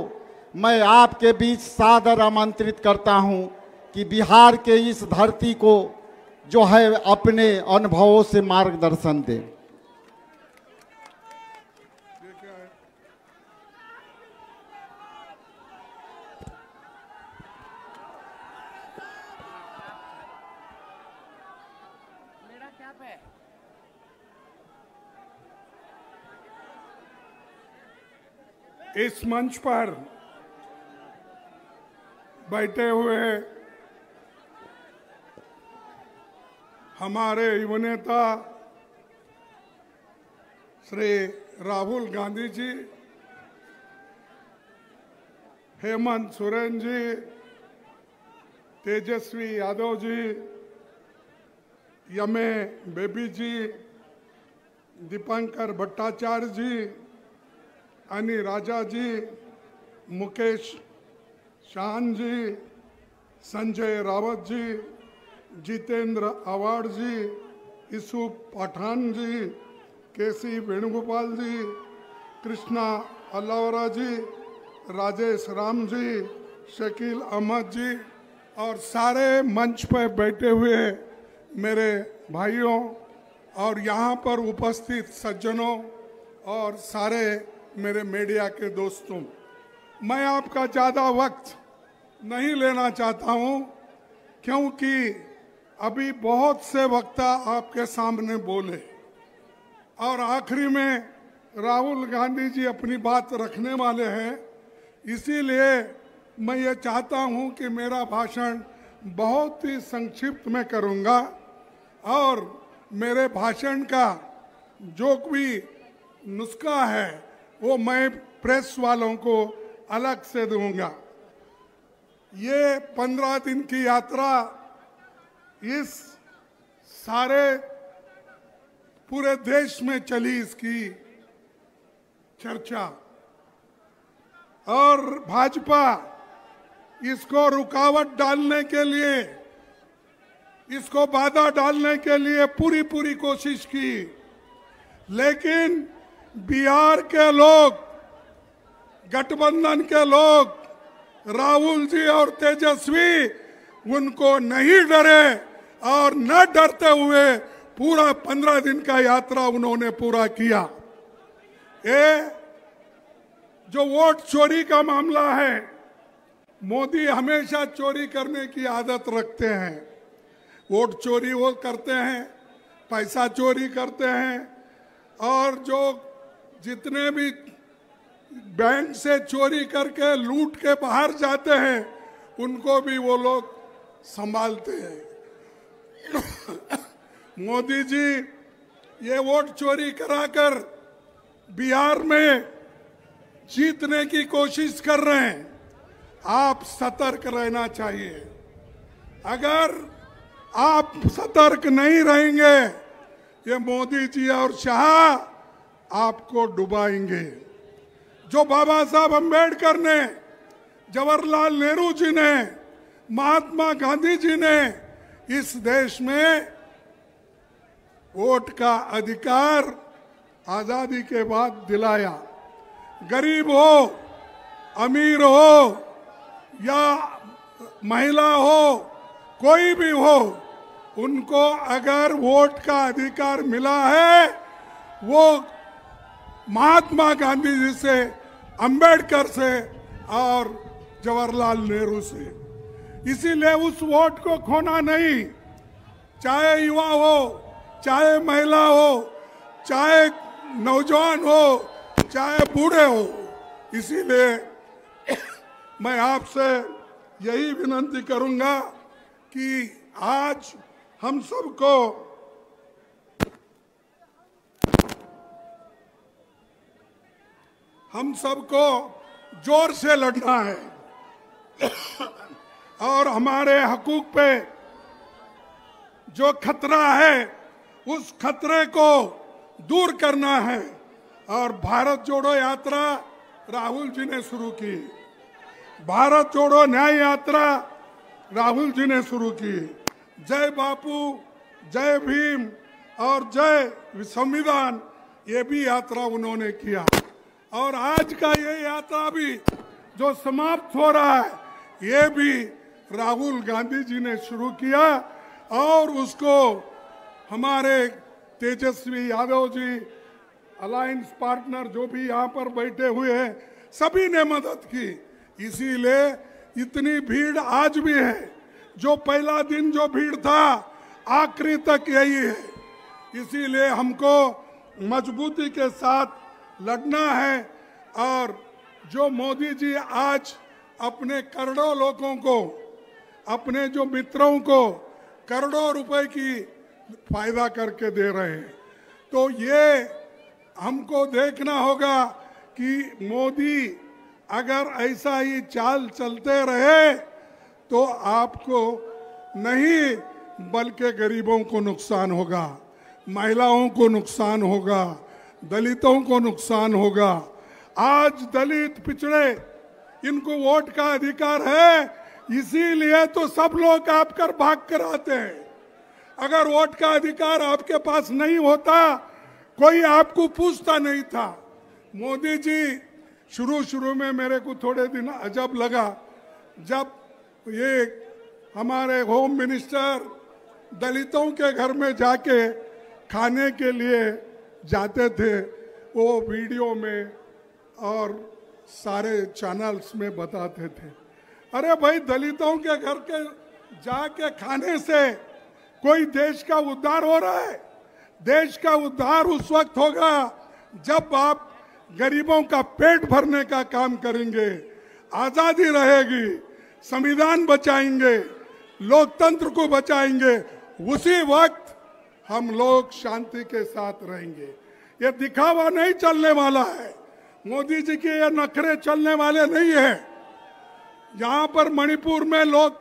मैं आपके बीच सादर आमंत्रित करता हूं कि बिहार के इस धरती को जो है अपने अनुभवों से मार्गदर्शन दें। इस मंच पर बैठे हुए हमारे युवा नेता श्री राहुल गांधी जी, हेमंत सोरेन जी, तेजस्वी यादव जी, यमे बेबी जी, दीपंकर भट्टाचार्य जी, अनी राजा जी, मुकेश शान जी, संजय रावत जी, जितेंद्र अवार्ड जी, यूसुफ पठान जी, केसी वेणुगोपाल जी, कृष्णा अल्लावरा जी, राजेश राम जी, शकील अहमद जी और सारे मंच पर बैठे हुए मेरे भाइयों और यहाँ पर उपस्थित सज्जनों और सारे मेरे मीडिया के दोस्तों, मैं आपका ज़्यादा वक्त नहीं लेना चाहता हूँ क्योंकि अभी बहुत से वक्ता आपके सामने बोले और आखिरी में राहुल गांधी जी अपनी बात रखने वाले हैं। इसीलिए मैं ये चाहता हूँ कि मेरा भाषण बहुत ही संक्षिप्त में करूँगा और मेरे भाषण का जो भी नुस्खा है वो मैं प्रेस वालों को अलग से दूंगा। ये 15 दिन की यात्रा इस सारे पूरे देश में चली, इसकी चर्चा, और भाजपा इसको रुकावट डालने के लिए, इसको बाधा डालने के लिए पूरी कोशिश की, लेकिन बिहार के लोग, गठबंधन के लोग, राहुल जी और तेजस्वी उनको नहीं डरे और न डरते हुए पूरा 15 दिन का यात्रा उन्होंने पूरा किया। ये जो वोट चोरी का मामला है, मोदी हमेशा चोरी करने की आदत रखते हैं। वोट चोरी वो करते हैं, पैसा चोरी करते हैं और जो जितने भी बैंक से चोरी करके लूट के बाहर जाते हैं उनको भी वो लोग संभालते हैं। मोदी जी ये वोट चोरी कराकर बिहार में जीतने की कोशिश कर रहे हैं। आप सतर्क रहना चाहिए। अगर आप सतर्क नहीं रहेंगे, ये मोदी जी और शाह आपको डुबाएंगे। जो बाबा साहब अम्बेडकर ने, जवाहरलाल नेहरू जी ने, महात्मा गांधी जी ने इस देश में वोट का अधिकार आजादी के बाद दिलाया। गरीब हो, अमीर हो या महिला हो, कोई भी हो, उनको अगर वोट का अधिकार मिला है, वो महात्मा गांधी जी से, अंबेडकर से और जवाहरलाल नेहरू से। इसीलिए उस वोट को खोना नहीं, चाहे युवा हो, चाहे महिला हो, चाहे नौजवान हो, चाहे बूढ़े हो। इसीलिए मैं आपसे यही विनती करूंगा कि आज हम सबको जोर से लड़ना है और हमारे हकूक पे जो खतरा है उस खतरे को दूर करना है। और भारत जोड़ो यात्रा राहुल जी ने शुरू की, भारत जोड़ो न्याय यात्रा राहुल जी ने शुरू की। जय बापू, जय भीम और जय संविधान, ये भी यात्रा उन्होंने किया। और आज का ये यात्रा भी जो समाप्त हो रहा है, ये भी राहुल गांधी जी ने शुरू किया और उसको हमारे तेजस्वी यादव जी, अलायंस पार्टनर जो भी यहाँ पर बैठे हुए हैं, सभी ने मदद की। इसीलिए इतनी भीड़ आज भी है। जो पहला दिन जो भीड़ था, आखिरी तक यही है। इसीलिए हमको मजबूती के साथ लड़ना है। और जो मोदी जी आज अपने करोड़ों लोगों को, अपने जो मित्रों को करोड़ों रुपए की फायदा करके दे रहे हैं, तो ये हमको देखना होगा कि मोदी अगर ऐसा ही चाल चलते रहे तो आपको नहीं बल्कि गरीबों को नुकसान होगा, महिलाओं को नुकसान होगा, दलितों को नुकसान होगा। आज दलित, पिछड़े, इनको वोट का अधिकार है, इसीलिए तो सब लोग आप कर भाग कर आते हैं। अगर वोट का अधिकार आपके पास नहीं होता, कोई आपको पूछता नहीं था। मोदी जी शुरू में मेरे को थोड़े दिन अजब लगा, जब ये हमारे होम मिनिस्टर दलितों के घर में जाके खाने के लिए जाते थे, वो वीडियो में और सारे चैनल्स में बताते थे। अरे भाई, दलितों के घर के जाके खाने से कोई देश का उद्धार हो रहा है? देश का उद्धार उस वक्त होगा जब आप गरीबों का पेट भरने का काम करेंगे, आजादी रहेगी, संविधान बचाएंगे, लोकतंत्र को बचाएंगे, उसी वक्त हम लोग शांति के साथ रहेंगे। ये दिखावा नहीं चलने वाला है, मोदी जी के ये नखरे चलने वाले नहीं है। यहाँ पर मणिपुर में लोग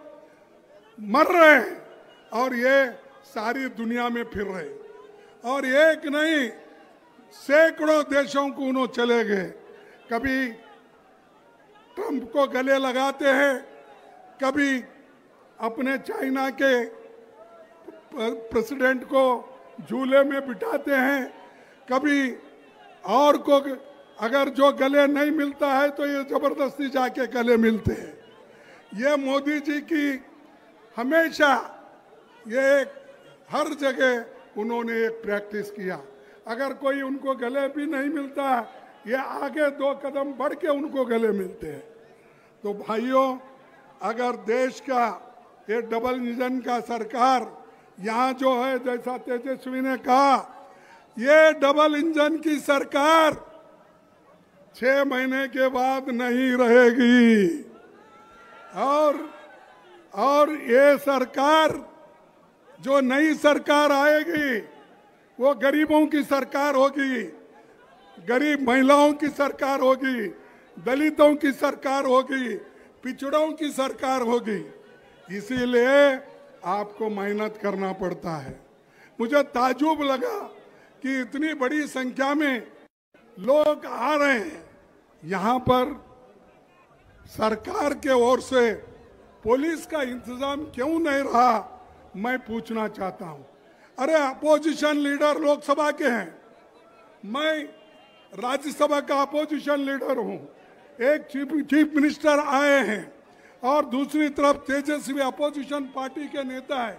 मर रहे हैं और ये सारी दुनिया में फिर रहे, और एक नहीं सैकड़ों देशों को उन्होंने चले गए। कभी ट्रंप को गले लगाते हैं, कभी अपने चाइना के प्रेसिडेंट को झूले में बिठाते हैं, कभी और को अगर जो गले नहीं मिलता है तो ये जबरदस्ती जाके गले मिलते हैं। ये मोदी जी की हमेशा ये हर जगह उन्होंने एक प्रैक्टिस किया। अगर कोई उनको गले भी नहीं मिलता, ये आगे 2 कदम बढ़ के उनको गले मिलते हैं। तो भाइयों, अगर देश का ये डबल इंजन का सरकार यहाँ जो है, जैसा तेजस्वी ने कहा, ये डबल इंजन की सरकार 6 महीने के बाद नहीं रहेगी। और ये सरकार, जो नई सरकार आएगी, वो गरीबों की सरकार होगी, गरीब महिलाओं की सरकार होगी, दलितों की सरकार होगी, पिछड़ों की सरकार होगी। इसीलिए आपको मेहनत करना पड़ता है। मुझे ताज्जुब लगा कि इतनी बड़ी संख्या में लोग आ रहे हैं। यहाँ पर सरकार के ओर से पुलिस का इंतजाम क्यों नहीं रहा, मैं पूछना चाहता हूँ। अरे अपोजिशन लीडर लोकसभा के हैं, मैं राज्यसभा का अपोजिशन लीडर हूं। एक चीफ मिनिस्टर आए हैं और दूसरी तरफ तेजस्वी अपोजिशन पार्टी के नेता है।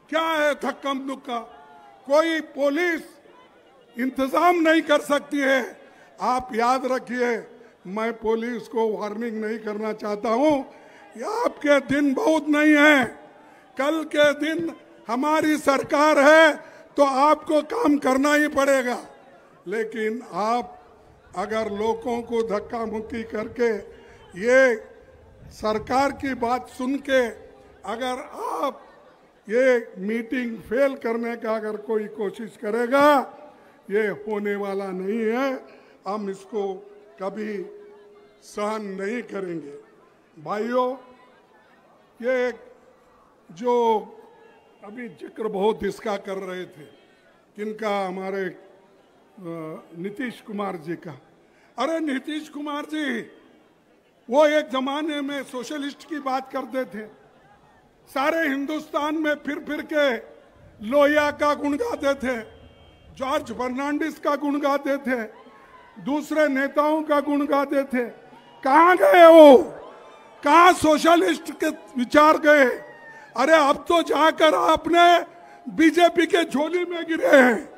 क्या है धक्का मुक्का? कोई पुलिस इंतजाम नहीं कर सकती है। आप याद रखिए, मैं पुलिस को वार्निंग नहीं करना चाहता हूं। ये आपके दिन बहुत नहीं है, कल के दिन हमारी सरकार है तो आपको काम करना ही पड़ेगा। लेकिन आप अगर लोगों को धक्का मुक्की करके ये सरकार की बात सुन के अगर आप ये मीटिंग फेल करने का अगर कोई कोशिश करेगा, ये होने वाला नहीं है। हम इसको कभी सहन नहीं करेंगे। भाइयों, ये जो अभी जिक्र बहुत इसका कर रहे थे, किनका? हमारे नीतीश कुमार जी का। अरे नीतीश कुमार जी वो एक जमाने में सोशलिस्ट की बात करते थे, सारे हिंदुस्तान में फिर के लोहिया का गुण गाते थे, जॉर्ज फर्नांडिस का गुण गाते थे, दूसरे नेताओं का गुण गाते थे। कहाँ गए वो? कहाँ सोशलिस्ट के विचार गए? अरे अब तो जाकर आपने बीजेपी के झोली में गिरे हैं,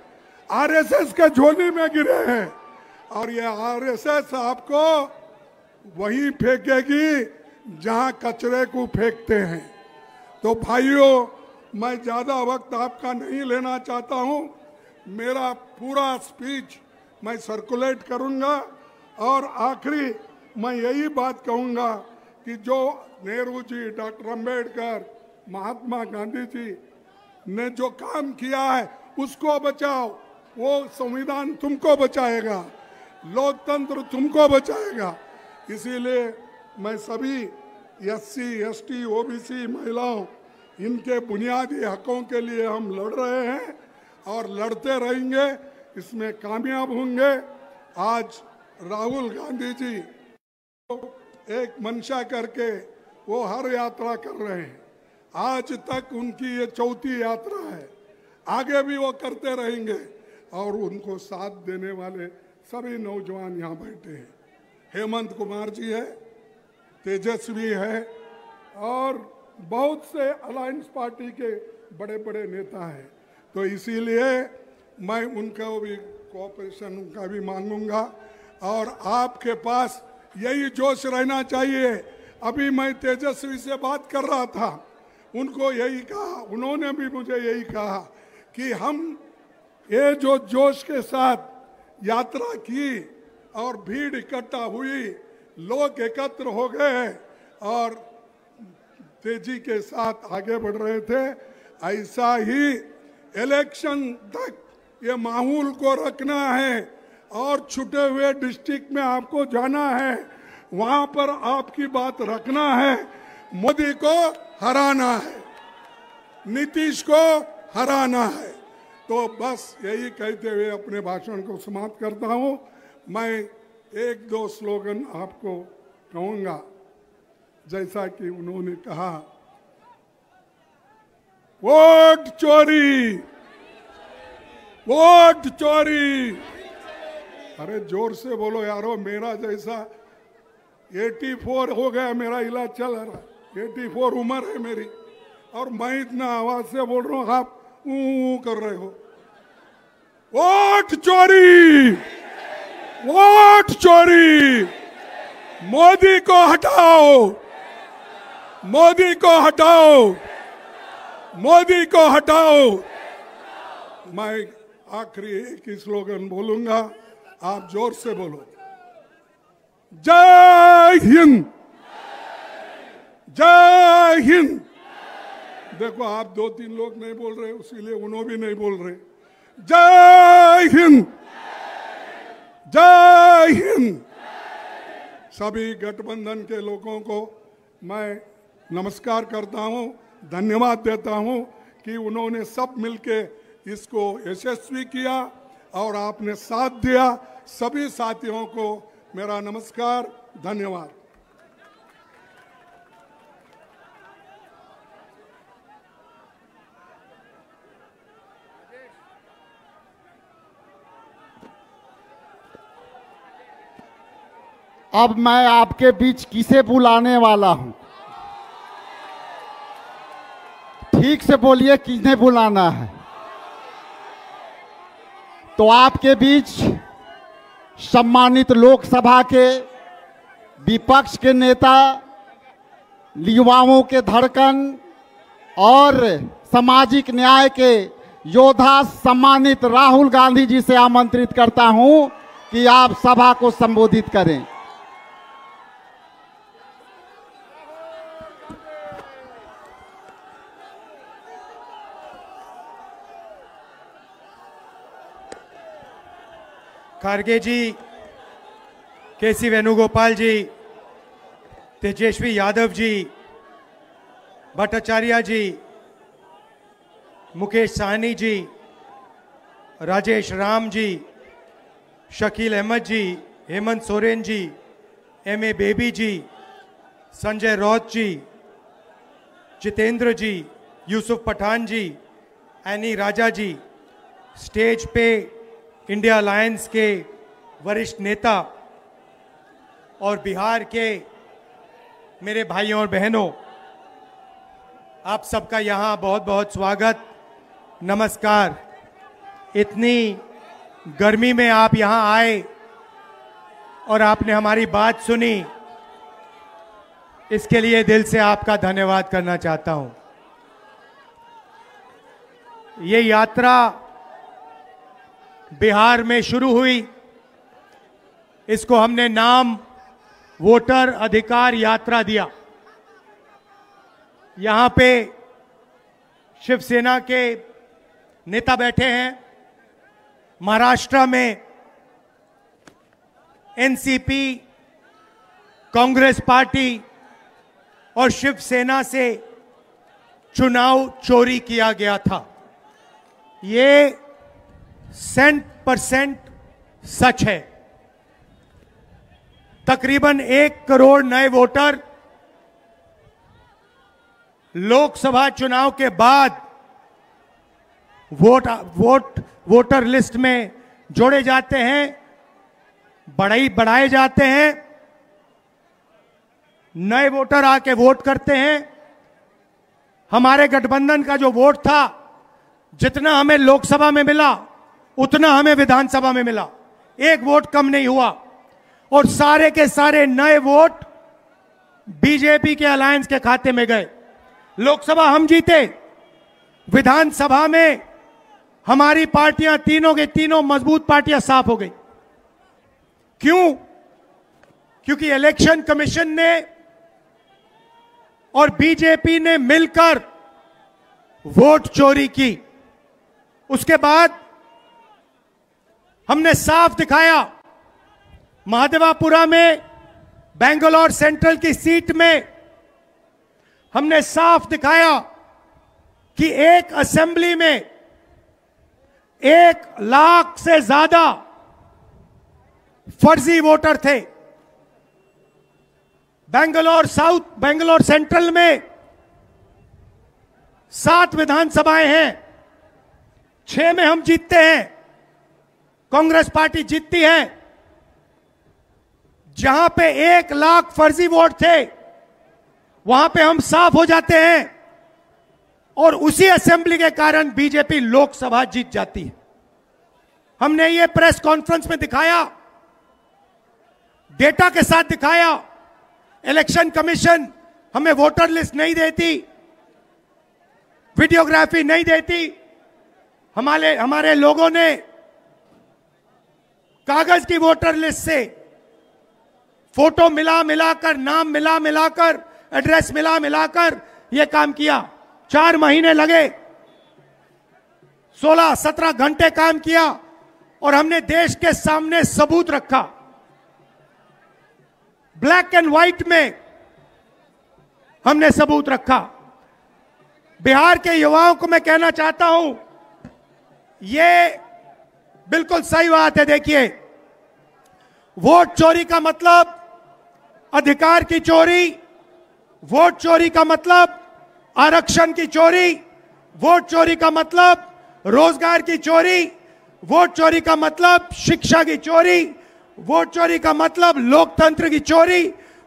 आरएसएस के झोली में गिरे हैं, और ये आरएसएस आपको वहीं फेंकेगी जहां कचरे को फेंकते हैं। तो भाइयों, मैं ज्यादा वक्त आपका नहीं लेना चाहता हूं। मेरा पूरा स्पीच मैं सर्कुलेट करूंगा और आखिरी मैं यही बात कहूंगा कि जो नेहरू जी, डॉक्टर अंबेडकर, महात्मा गांधी जी ने जो काम किया है उसको बचाओ। वो संविधान तुमको बचाएगा, लोकतंत्र तुमको बचाएगा। इसीलिए मैं सभी एससी, एसटी, ओबीसी महिलाओं, इनके बुनियादी हकों के लिए हम लड़ रहे हैं और लड़ते रहेंगे, इसमें कामयाब होंगे। आज राहुल गांधी जी एक मंशा करके वो हर यात्रा कर रहे हैं। आज तक उनकी ये चौथी यात्रा है, आगे भी वो करते रहेंगे। और उनको साथ देने वाले सभी नौजवान यहाँ बैठे हैं। हेमंत कुमार जी है, तेजस्वी है और बहुत से अलायंस पार्टी के बड़े बड़े नेता हैं। तो इसीलिए मैं उनका भी कोऑपरेशन उनका भी मांगूंगा और आपके पास यही जोश रहना चाहिए। अभी मैं तेजस्वी से बात कर रहा था, उनको यही कहा, उन्होंने भी मुझे यही कहा कि हम ये जो जोश के साथ यात्रा की और भीड़ इकट्ठा हुई, लोग एकत्र हो गए और तेजी के साथ आगे बढ़ रहे थे, ऐसा ही इलेक्शन तक ये माहौल को रखना है और छुटे हुए डिस्ट्रिक्ट में आपको जाना है, वहां पर आपकी बात रखना है। मोदी को हराना है, नीतीश को हराना है। तो बस यही कहते हुए अपने भाषण को समाप्त करता हूं। मैं एक दो स्लोगन आपको कहूंगा, जैसा कि उन्होंने कहा, वोट चोरी, वोट चोरी। अरे जोर से बोलो यारो, मेरा जैसा 84 हो गया, मेरा इलाज चल रहा है, 84 उम्र है मेरी, और मैं इतना आवाज से बोल रहा हूं, आप कर रहे हो। वोट चोरी, वोट चोरी, मोदी को हटाओ, मोदी को हटाओ, मोदी को हटाओ। मैं आखिरी एक ही स्लोगन बोलूंगा, आप जोर से बोलो, जय हिंद, जय हिंद। देखो आप दो तीन लोग नहीं बोल रहे, इसीलिए उन्होंने भी नहीं बोल रहे। जय हिंद, जय हिंद। सभी गठबंधन के लोगों को मैं नमस्कार करता हूं, धन्यवाद देता हूं कि उन्होंने सब मिलके इसको यशस्वी किया और आपने साथ दिया। सभी साथियों को मेरा नमस्कार, धन्यवाद। अब मैं आपके बीच किसे बुलाने वाला हूं? ठीक से बोलिए, किसने बुलाना है? तो आपके बीच सम्मानित लोकसभा के विपक्ष के नेता, युवाओं के धड़कन और सामाजिक न्याय के योद्धा सम्मानित राहुल गांधी जी से आमंत्रित करता हूं कि आप सभा को संबोधित करें। खड़गे जी, केसी वेणुगोपाल जी, तेजस्वी यादव जी, भट्टाचार्य जी, मुकेश साहनी जी, राजेश राम जी, शकील अहमद जी, हेमंत सोरेन जी, एम.ए. बेबी जी, संजय रौत जी, जितेंद्र जी, यूसुफ पठान जी, एनी राजा जी, स्टेज पे इंडिया अलायंस के वरिष्ठ नेता और बिहार के मेरे भाइयों और बहनों, आप सबका यहाँ बहुत बहुत स्वागत, नमस्कार। इतनी गर्मी में आप यहाँ आए और आपने हमारी बात सुनी, इसके लिए दिल से आपका धन्यवाद करना चाहता हूँ। ये यात्रा बिहार में शुरू हुई, इसको हमने नाम वोटर अधिकार यात्रा दिया। यहां पे शिवसेना के नेता बैठे हैं, महाराष्ट्र में एनसीपी, कांग्रेस पार्टी और शिवसेना से चुनाव चोरी किया गया था। ये 100% सच है। तकरीबन 1 करोड़ नए वोटर लोकसभा चुनाव के बाद वोटर लिस्ट में जोड़े जाते हैं, बढ़ाए जाते हैं। नए वोटर आके वोट करते हैं। हमारे गठबंधन का जो वोट था, जितना हमें लोकसभा में मिला उतना हमें विधानसभा में मिला, 1 वोट कम नहीं हुआ। और सारे के सारे नए वोट बीजेपी के अलायंस के खाते में गए। लोकसभा हम जीते, विधानसभा में हमारी पार्टियां तीनों के तीनों मजबूत पार्टियां साफ हो गई। क्यों? क्योंकि इलेक्शन कमीशन ने और बीजेपी ने मिलकर वोट चोरी की। उसके बाद हमने साफ दिखाया, महादेवापुरा में बेंगलोर सेंट्रल की सीट में हमने साफ दिखाया कि एक असेंबली में 1 लाख से ज्यादा फर्जी वोटर थे। बेंगलोर सेंट्रल में 7 विधानसभाएं हैं, 6 में हम जीतते हैं, कांग्रेस पार्टी जीतती है। जहां पे 1 लाख फर्जी वोट थे, वहां पे हम साफ हो जाते हैं और उसी असेंबली के कारण बीजेपी लोकसभा जीत जाती है। हमने ये प्रेस कॉन्फ्रेंस में दिखाया, डेटा के साथ दिखाया। इलेक्शन कमीशन हमें वोटर लिस्ट नहीं देती, वीडियोग्राफी नहीं देती। हमारे लोगों ने कागज की वोटर लिस्ट से फोटो मिलाकर, नाम मिलाकर, एड्रेस मिलाकर यह काम किया। 4 महीने लगे, 16-17 घंटे काम किया और हमने देश के सामने सबूत रखा। ब्लैक एंड व्हाइट में हमने सबूत रखा। बिहार के युवाओं को मैं कहना चाहता हूं, ये बिल्कुल सही बात है। देखिए, वोट चोरी का मतलब अधिकार की चोरी, वोट चोरी का मतलब आरक्षण की चोरी, वोट चोरी का मतलब रोजगार की चोरी, वोट चोरी का मतलब शिक्षा की चोरी, वोट चोरी का मतलब लोकतंत्र की चोरी,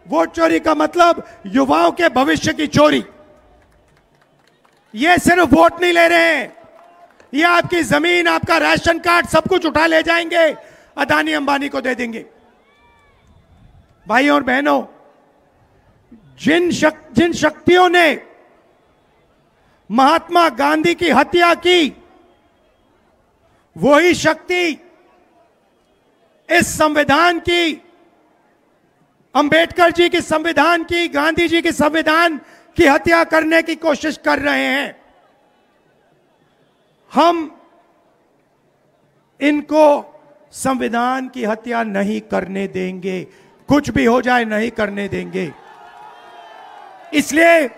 वोट चोरी का मतलब युवाओं के भविष्य की चोरी। ये सिर्फ वोट नहीं ले रहे हैं, ये आपकी जमीन, आपका राशन कार्ड, सब कुछ उठा ले जाएंगे, अदानी अंबानी को दे देंगे। भाइयों और बहनों, जिन शक्तियों ने महात्मा गांधी की हत्या की, वही शक्ति इस संविधान की, अंबेडकर जी की संविधान की, गांधी जी की संविधान की हत्या करने की कोशिश कर रहे हैं। हम इनको संविधान की हत्या नहीं करने देंगे, कुछ भी हो जाए नहीं करने देंगे। इसलिए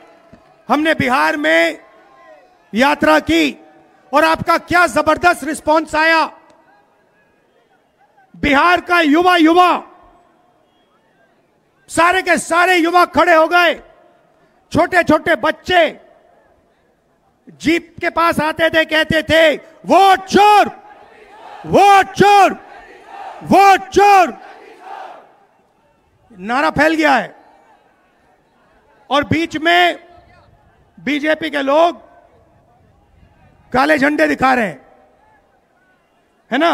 हमने बिहार में यात्रा की और आपका क्या जबरदस्त रिस्पांस आया। बिहार का युवा सारे के सारे युवा खड़े हो गए, छोटे छोटे बच्चे जीप के पास आते थे, कहते थे वोट चोर, वोट चोर, वोट चोर। नारा फैल गया है और बीच में बीजेपी के लोग काले झंडे दिखा रहे हैं, है ना।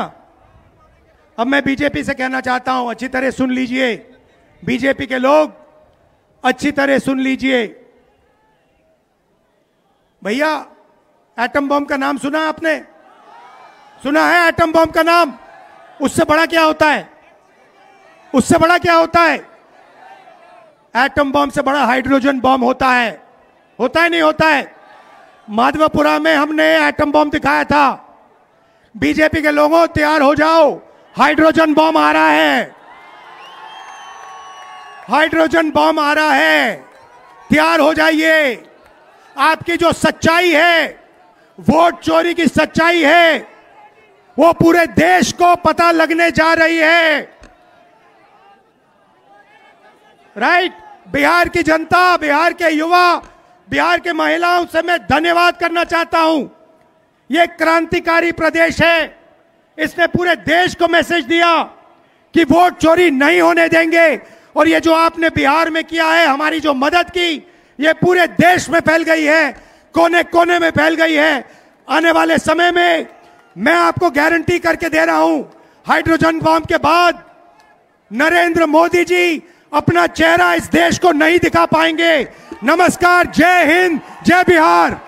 अब मैं बीजेपी से कहना चाहता हूं, अच्छी तरह सुन लीजिए, बीजेपी के लोग अच्छी तरह सुन लीजिए। भैया, एटम बम का नाम सुना आपने? सुना है एटम बम का नाम? उससे बड़ा क्या होता है? उससे बड़ा क्या होता है? एटम बम से बड़ा हाइड्रोजन बम होता है। होता है नहीं होता है? माधवपुरा में हमने एटम बम दिखाया था। बीजेपी के लोगों, तैयार हो जाओ, हाइड्रोजन बम आ रहा है, हाइड्रोजन बम आ रहा है, तैयार हो जाइए। आपकी जो सच्चाई है, वोट चोरी की सच्चाई है, वो पूरे देश को पता लगने जा रही है। राइट? बिहार की जनता, बिहार के युवा, बिहार के महिलाओं से मैं धन्यवाद करना चाहता हूं। ये क्रांतिकारी प्रदेश है, इसने पूरे देश को मैसेज दिया कि वोट चोरी नहीं होने देंगे। और ये जो आपने बिहार में किया है, हमारी जो मदद की, ये पूरे देश में फैल गई है, कोने कोने में फैल गई है। आने वाले समय में मैं आपको गारंटी करके दे रहा हूं, हाइड्रोजन बम के बाद नरेंद्र मोदी जी अपना चेहरा इस देश को नहीं दिखा पाएंगे। नमस्कार, जय हिंद, जय बिहार।